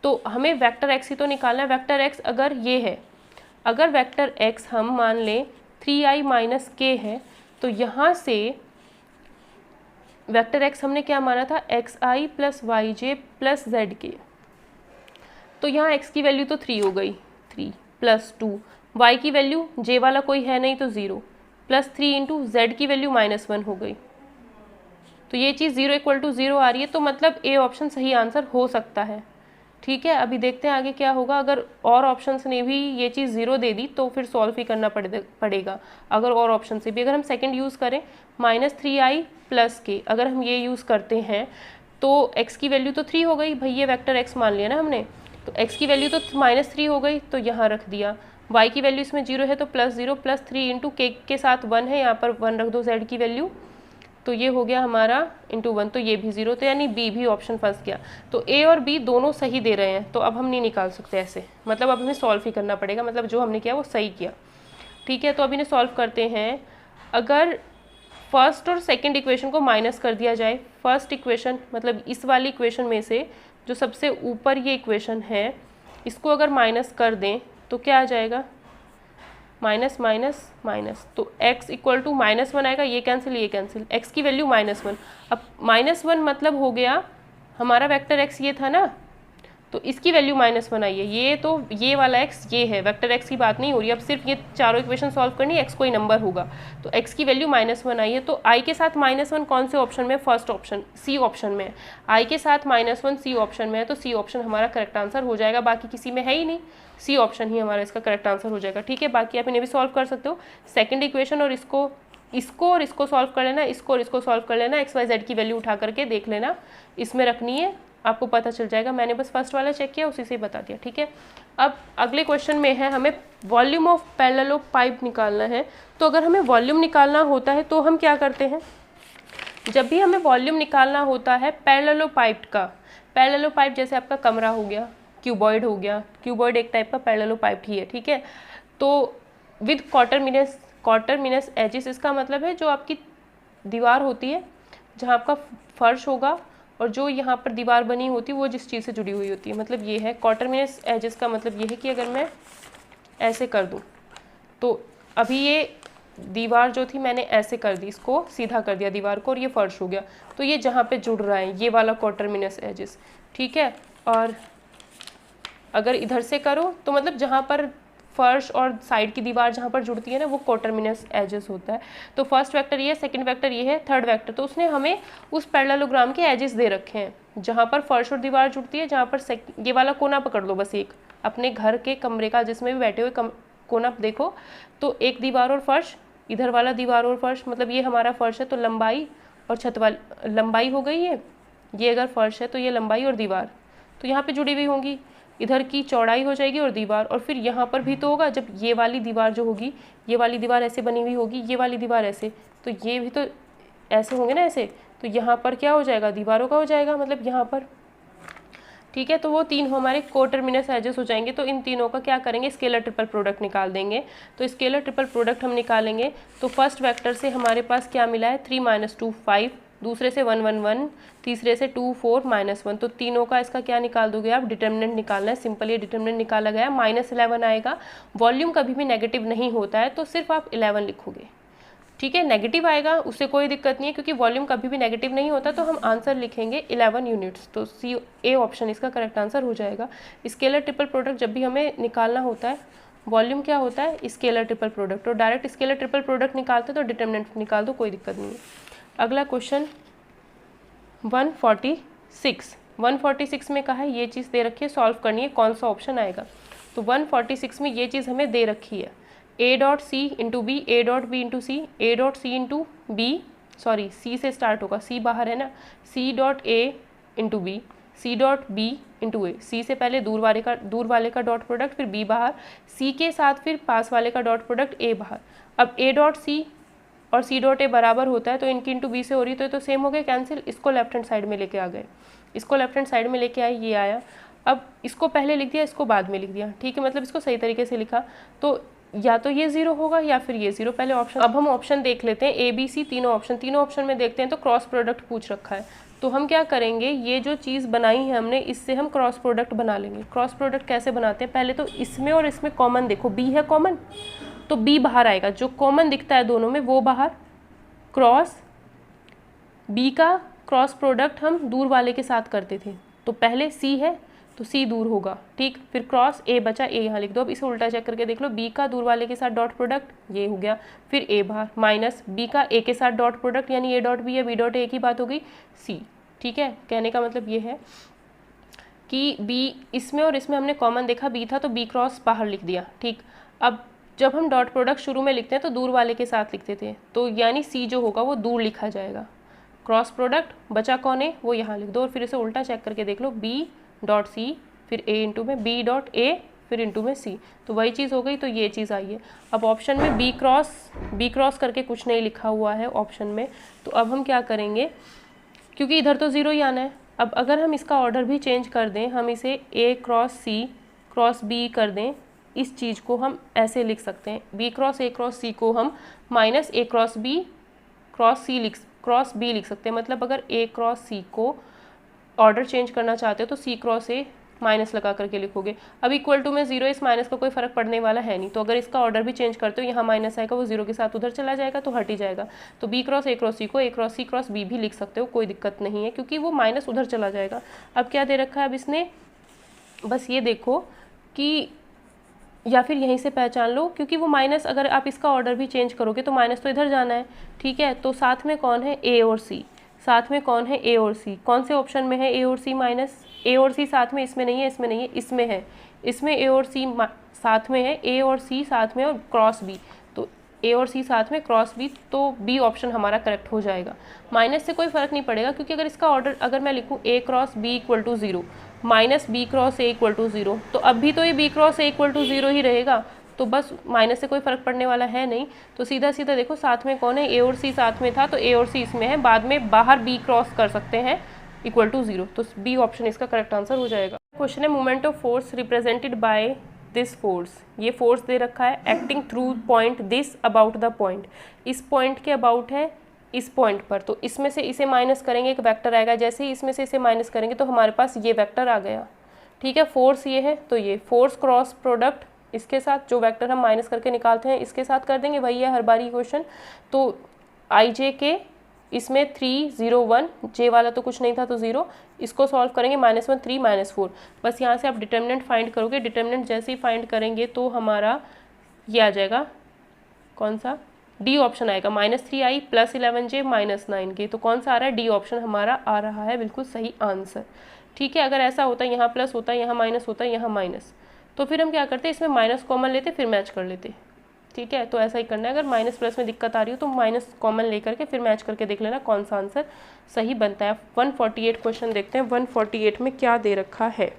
तो हमें वेक्टर x ही तो निकालना है। वेक्टर x अगर ये है, अगर वेक्टर x हम मान लें 3i माइनस k है, तो यहाँ से वेक्टर x हमने क्या माना था, xi प्लस वाई जे प्लस जेड के। तो यहाँ x की वैल्यू तो 3 हो गई, 3 प्लस 2, y की वैल्यू j वाला कोई है नहीं तो 0, प्लस 3 इंटू जेड की वैल्यू -1 हो गई। तो ये चीज़ 0 इक्वल टू 0 आ रही है, तो मतलब ए ऑप्शन सही आंसर हो सकता है। ठीक है, अभी देखते हैं आगे क्या होगा। अगर और ऑप्शंस ने भी ये चीज़ 0 दे दी तो फिर सॉल्व ही करना पड़ेगा। अगर और ऑप्शन से भी, अगर हम सेकंड यूज़ करें -3i प्लस के, अगर हम ये यूज़ करते हैं तो x की वैल्यू तो 3 हो गई भाई, ये वेक्टर x मान लिया ना हमने, तो x की वैल्यू तो -3 हो गई, तो यहाँ रख दिया। y की वैल्यू इसमें 0 है तो +0 प्लस 3 इंटू के साथ 1 है, यहाँ पर 1 रख दो z की वैल्यू, तो ये हो गया हमारा इंटू 1, तो ये भी 0, तो यानी बी भी ऑप्शन फंस गया। तो ए और बी दोनों सही दे रहे हैं, तो अब हम नहीं निकाल सकते ऐसे, मतलब अब हमें सॉल्व ही करना पड़ेगा, मतलब जो हमने किया वो सही किया। ठीक है, तो अब इन्हें सॉल्व करते हैं। अगर फर्स्ट और सेकंड इक्वेशन को माइनस कर दिया जाए, फर्स्ट इक्वेशन मतलब इस वाली इक्वेशन में से जो सबसे ऊपर ये इक्वेशन है, इसको अगर माइनस कर दें तो क्या आ जाएगा, माइनस माइनस माइनस, तो x इक्वल टू -1 आएगा, ये कैंसिल ये कैंसिल, x की वैल्यू -1। अब -1 मतलब हो गया हमारा वेक्टर x ये था ना, तो इसकी वैल्यू -1 आई है। ये तो ये वाला x ये है, वेक्टर x की बात नहीं हो रही। अब सिर्फ ये चारों इक्वेशन सॉल्व करनी है, x कोई नंबर होगा, तो x की वैल्यू -1 आई है। तो i के साथ -1 कौन से ऑप्शन में, फर्स्ट ऑप्शन सी ऑप्शन में है, i के साथ -1 सी ऑप्शन में है, तो सी ऑप्शन हमारा करेक्ट आंसर हो जाएगा, बाकी किसी में है ही नहीं, सी ऑप्शन ही हमारा इसका करेक्ट आंसर हो जाएगा। ठीक है, बाकी आप इन्हें भी सॉल्व कर सकते हो, सेकेंड इक्वेशन और इसको और इसको सॉल्व कर लेना, इसको और इसको सॉल्व कर लेना, एक्स वाई जेड की वैल्यू उठा करके देख लेना, इसमें रखनी है, आपको पता चल जाएगा। मैंने बस फर्स्ट वाला चेक किया, उसी से बता दिया। ठीक है, अब अगले क्वेश्चन में है हमें वॉल्यूम ऑफ पैरेललोपाइप निकालना है। तो अगर हमें वॉल्यूम निकालना होता है तो हम क्या करते हैं, जब भी हमें वॉल्यूम निकालना होता है पैरेललोपाइप का, पैरेललोपाइप जैसे आपका कमरा हो गया, क्यूबॉइड हो गया, क्यूबॉइड एक टाइप का पैरेललोपाइप ही है। ठीक है, तो विद क्वार्टरमिनस एजिस, इसका मतलब है जो आपकी दीवार होती है, जहाँ आपका फर्श होगा और जो यहाँ पर दीवार बनी होती है वो जिस चीज़ से जुड़ी हुई होती है, मतलब ये है क्वार्टरमिनस एजिस का मतलब ये है कि अगर मैं ऐसे कर दूँ, तो अभी ये दीवार जो थी मैंने ऐसे कर दी, इसको सीधा कर दिया दीवार को, और ये फर्श हो गया, तो ये जहाँ पे जुड़ रहा है ये वाला क्वार्टरमिनस एजिस। ठीक है, और अगर इधर से करो तो मतलब जहाँ पर फर्श और साइड की दीवार जहाँ पर जुड़ती है ना, वो क्वार्टरमिनस एजेस होता है। तो फर्स्ट वेक्टर ये है, सेकंड वेक्टर ये है, थर्ड वेक्टर, तो उसने हमें उस पैरेललोग्राम के एजेस दे रखे हैं जहाँ पर फर्श और दीवार जुड़ती है, जहाँ पर ये वाला कोना पकड़ लो बस, एक अपने घर के कमरे का जिसमें भी बैठे हुए कोना देखो, तो एक दीवार और फर्श, इधर वाला दीवार और फर्श, मतलब ये हमारा फर्श है तो लंबाई और छत वाली लंबाई हो गई है, ये अगर फर्श है तो ये लंबाई और दीवार तो यहाँ पे जुड़ी हुई होंगी, इधर की चौड़ाई हो जाएगी और दीवार, और फिर यहाँ पर भी तो होगा, जब ये वाली दीवार जो होगी, ये वाली दीवार ऐसे बनी हुई होगी, ये वाली दीवार ऐसे, तो ये भी तो ऐसे होंगे ना ऐसे, तो यहाँ पर क्या हो जाएगा, दीवारों का हो जाएगा, मतलब यहाँ पर। ठीक है, तो वो तीन हमारे कोटरमिनस एजेस हो जाएंगे। तो इन तीनों का क्या करेंगे, स्केलर ट्रिपल प्रोडक्ट निकाल देंगे। तो स्केलर ट्रिपल प्रोडक्ट हम निकालेंगे, तो फर्स्ट वेक्टर से हमारे पास क्या मिला है, 3 - 2 5, दूसरे से 1 1 1, तीसरे से 2 4 -1, तो तीनों का इसका क्या निकाल दोगे आप, डिटर्मिनेंट निकालना है। सिंपल ये डिटर्मिनेंट निकाला गया, -11 आएगा। वॉल्यूम कभी भी नेगेटिव नहीं होता है, तो सिर्फ आप 11 लिखोगे। ठीक है, नेगेटिव आएगा उससे कोई दिक्कत नहीं है, क्योंकि वॉल्यूम कभी भी नेगेटिव नहीं होता, तो हम आंसर लिखेंगे 11 यूनिट्स। तो सी ए ऑप्शन इसका करेक्ट आंसर हो जाएगा। स्केलर ट्रिपल प्रोडक्ट जब भी हमें निकालना होता है, वॉल्यूम क्या होता है, स्केलर ट्रिपल प्रोडक्ट, और डायरेक्ट स्केलर ट्रिपल प्रोडक्ट निकालते तो डिटर्मिनेंट निकाल दो, कोई दिक्कत नहीं है। अगला क्वेश्चन 146 में कहा है ये चीज़ दे रखी है, सॉल्व करनी है, कौन सा ऑप्शन आएगा। तो 146 में ये चीज़ हमें दे रखी है, A.C into B, A.B into C, A.C into B, C से स्टार्ट होगा, सी बाहर है ना, C.A into B, C.B into A, C से पहले दूर वाले का डॉट प्रोडक्ट, फिर बी बाहर, सी के साथ फिर पास वाले का डॉट प्रोडक्ट, ए बाहर। अब ए डॉट सी और सी डॉट ए बराबर होता है तो इनकी इंटू बी से हो रही है तो सेम हो गए, कैंसिल। इसको लेफ्ट हैंड साइड में लेके आ गए, इसको लेफ्ट हैंड साइड में लेके आए, ये आया। अब इसको पहले लिख दिया, इसको बाद में लिख दिया, ठीक है, मतलब इसको सही तरीके से लिखा तो या तो ये 0 होगा या फिर ये 0, पहले ऑप्शन। अब हम ऑप्शन देख लेते हैं, ए बी सी तीनों ऑप्शन में देखते हैं तो क्रॉस प्रोडक्ट पूछ रखा है। तो हम क्या करेंगे, ये जो चीज़ बनाई है हमने इससे हम क्रॉस प्रोडक्ट बना लेंगे। क्रॉस प्रोडक्ट कैसे बनाते हैं, पहले तो इसमें और इसमें कॉमन देखो, बी है कॉमन तो बी बाहर आएगा, जो कॉमन दिखता है दोनों में वो बाहर, क्रॉस बी का क्रॉस प्रोडक्ट हम दूर वाले के साथ करते थे तो पहले सी है तो सी दूर होगा, ठीक, फिर क्रॉस ए बचा, ए यहाँ लिख दो। अब इसे उल्टा चेक करके देख लो, बी का दूर वाले के साथ डॉट प्रोडक्ट ये हो गया, फिर ए बाहर, माइनस बी का ए के साथ डॉट प्रोडक्ट यानी ए डॉट बी है, बी डॉट ए की बात हो गई, सी, ठीक है। कहने का मतलब ये है कि बी इसमें और इसमें हमने कॉमन देखा, बी था तो बी क्रॉस बाहर लिख दिया, ठीक। अब जब हम डॉट प्रोडक्ट शुरू में लिखते हैं तो दूर वाले के साथ लिखते थे, तो यानी सी जो होगा वो दूर लिखा जाएगा। क्रॉस प्रोडक्ट बचा कौन है, वो यहाँ लिख दो और फिर इसे उल्टा चेक करके देख लो, बी डॉट सी फिर ए इंटू में बी डॉट ए फिर इंटू में सी, तो वही चीज़ हो गई, तो ये चीज़ आई है। अब ऑप्शन में बी क्रॉस करके कुछ नहीं लिखा हुआ है ऑप्शन में, तो अब हम क्या करेंगे, क्योंकि इधर तो 0 ही आना है। अब अगर हम इसका ऑर्डर भी चेंज कर दें, हम इसे ए क्रॉस सी क्रॉस बी कर दें, इस चीज़ को हम ऐसे लिख सकते हैं, बी क्रॉस ए क्रॉस सी को हम माइनस ए क्रॉस बी क्रॉस बी लिख सकते हैं। मतलब अगर ए क्रॉस सी को ऑर्डर चेंज करना चाहते हो तो सी क्रॉस ए माइनस लगा करके लिखोगे। अब इक्वल टू में 0, इस माइनस का कोई फर्क पड़ने वाला है नहीं, तो अगर इसका ऑर्डर भी चेंज करते हो, यहाँ माइनस आएगा वो 0 के साथ उधर चला जाएगा तो हट ही जाएगा। तो बी क्रॉस ए क्रॉस सी को ए क्रॉस सी क्रॉस बी भी लिख सकते हो, कोई दिक्कत नहीं है, क्योंकि वो माइनस उधर चला जाएगा। अब क्या दे रखा है, अब इसने बस ये देखो कि, या फिर यहीं से पहचान लो, क्योंकि वो माइनस अगर आप इसका ऑर्डर भी चेंज करोगे तो माइनस तो इधर जाना है, ठीक है। तो साथ में कौन है, ए और सी, साथ में कौन है, ए और सी। कौन से ऑप्शन में है ए और सी माइनस, ए और सी साथ में, इसमें नहीं है, इसमें नहीं है, इसमें है, इसमें ए और सी साथ में है, ए और सी साथ में और क्रॉस बी, तो ए और सी साथ में क्रॉस बी, तो बी ऑप्शन हमारा करेक्ट हो जाएगा। माइनस से कोई फर्क नहीं पड़ेगा, क्योंकि अगर इसका ऑर्डर अगर मैं लिखूँ A cross B equal to 0 minus B cross A equal to 0, तो अब भी तो ये B cross A equal to 0 ही रहेगा, तो बस माइनस से कोई फर्क पड़ने वाला है नहीं। तो सीधा सीधा देखो साथ में कौन है, ए और सी साथ में था तो ए और सी इसमें है, बाद में बाहर बी क्रॉस कर सकते हैं इक्वल टू 0, तो बी ऑप्शन इसका करेक्ट आंसर हो जाएगा। क्वेश्चन है, moment of force represented by this force, ये फोर्स दे रखा है, acting through point this about the point, इस पॉइंट के अबाउट है इस पॉइंट पर, तो इसमें से इसे माइनस करेंगे एक वेक्टर आएगा, जैसे ही इसमें से इसे माइनस करेंगे तो हमारे पास ये वेक्टर आ गया, ठीक है। फोर्स ये है तो ये फोर्स क्रॉस प्रोडक्ट इसके साथ जो वेक्टर हम माइनस करके निकालते हैं इसके साथ कर देंगे, वही है हर बारी क्वेश्चन। तो आई जे के इसमें 3 0 1, जे वाला तो कुछ नहीं था तो 0, इसको सॉल्व करेंगे -1 3 -4, बस यहाँ से आप डिटर्मिनेंट फाइंड करोगे। डिटर्मिनेंट जैसे ही फाइंड करेंगे तो हमारा ये आ जाएगा, कौन सा, डी ऑप्शन आएगा, -3i + 11j -9k, तो कौन सा आ रहा है, डी ऑप्शन हमारा आ रहा है, बिल्कुल सही आंसर, ठीक है। अगर ऐसा होता, यहाँ प्लस होता, यहाँ माइनस होता, यहाँ माइनस, तो फिर हम क्या करते, इसमें माइनस कॉमन लेते फिर मैच कर लेते, ठीक है। तो ऐसा ही करना है, अगर माइनस प्लस में दिक्कत आ रही हो तो माइनस कॉमन लेकर के फिर मैच करके देख लेना कौन सा आंसर सही बनता है। 148 क्वेश्चन देखते हैं, 148 में क्या दे रखा है।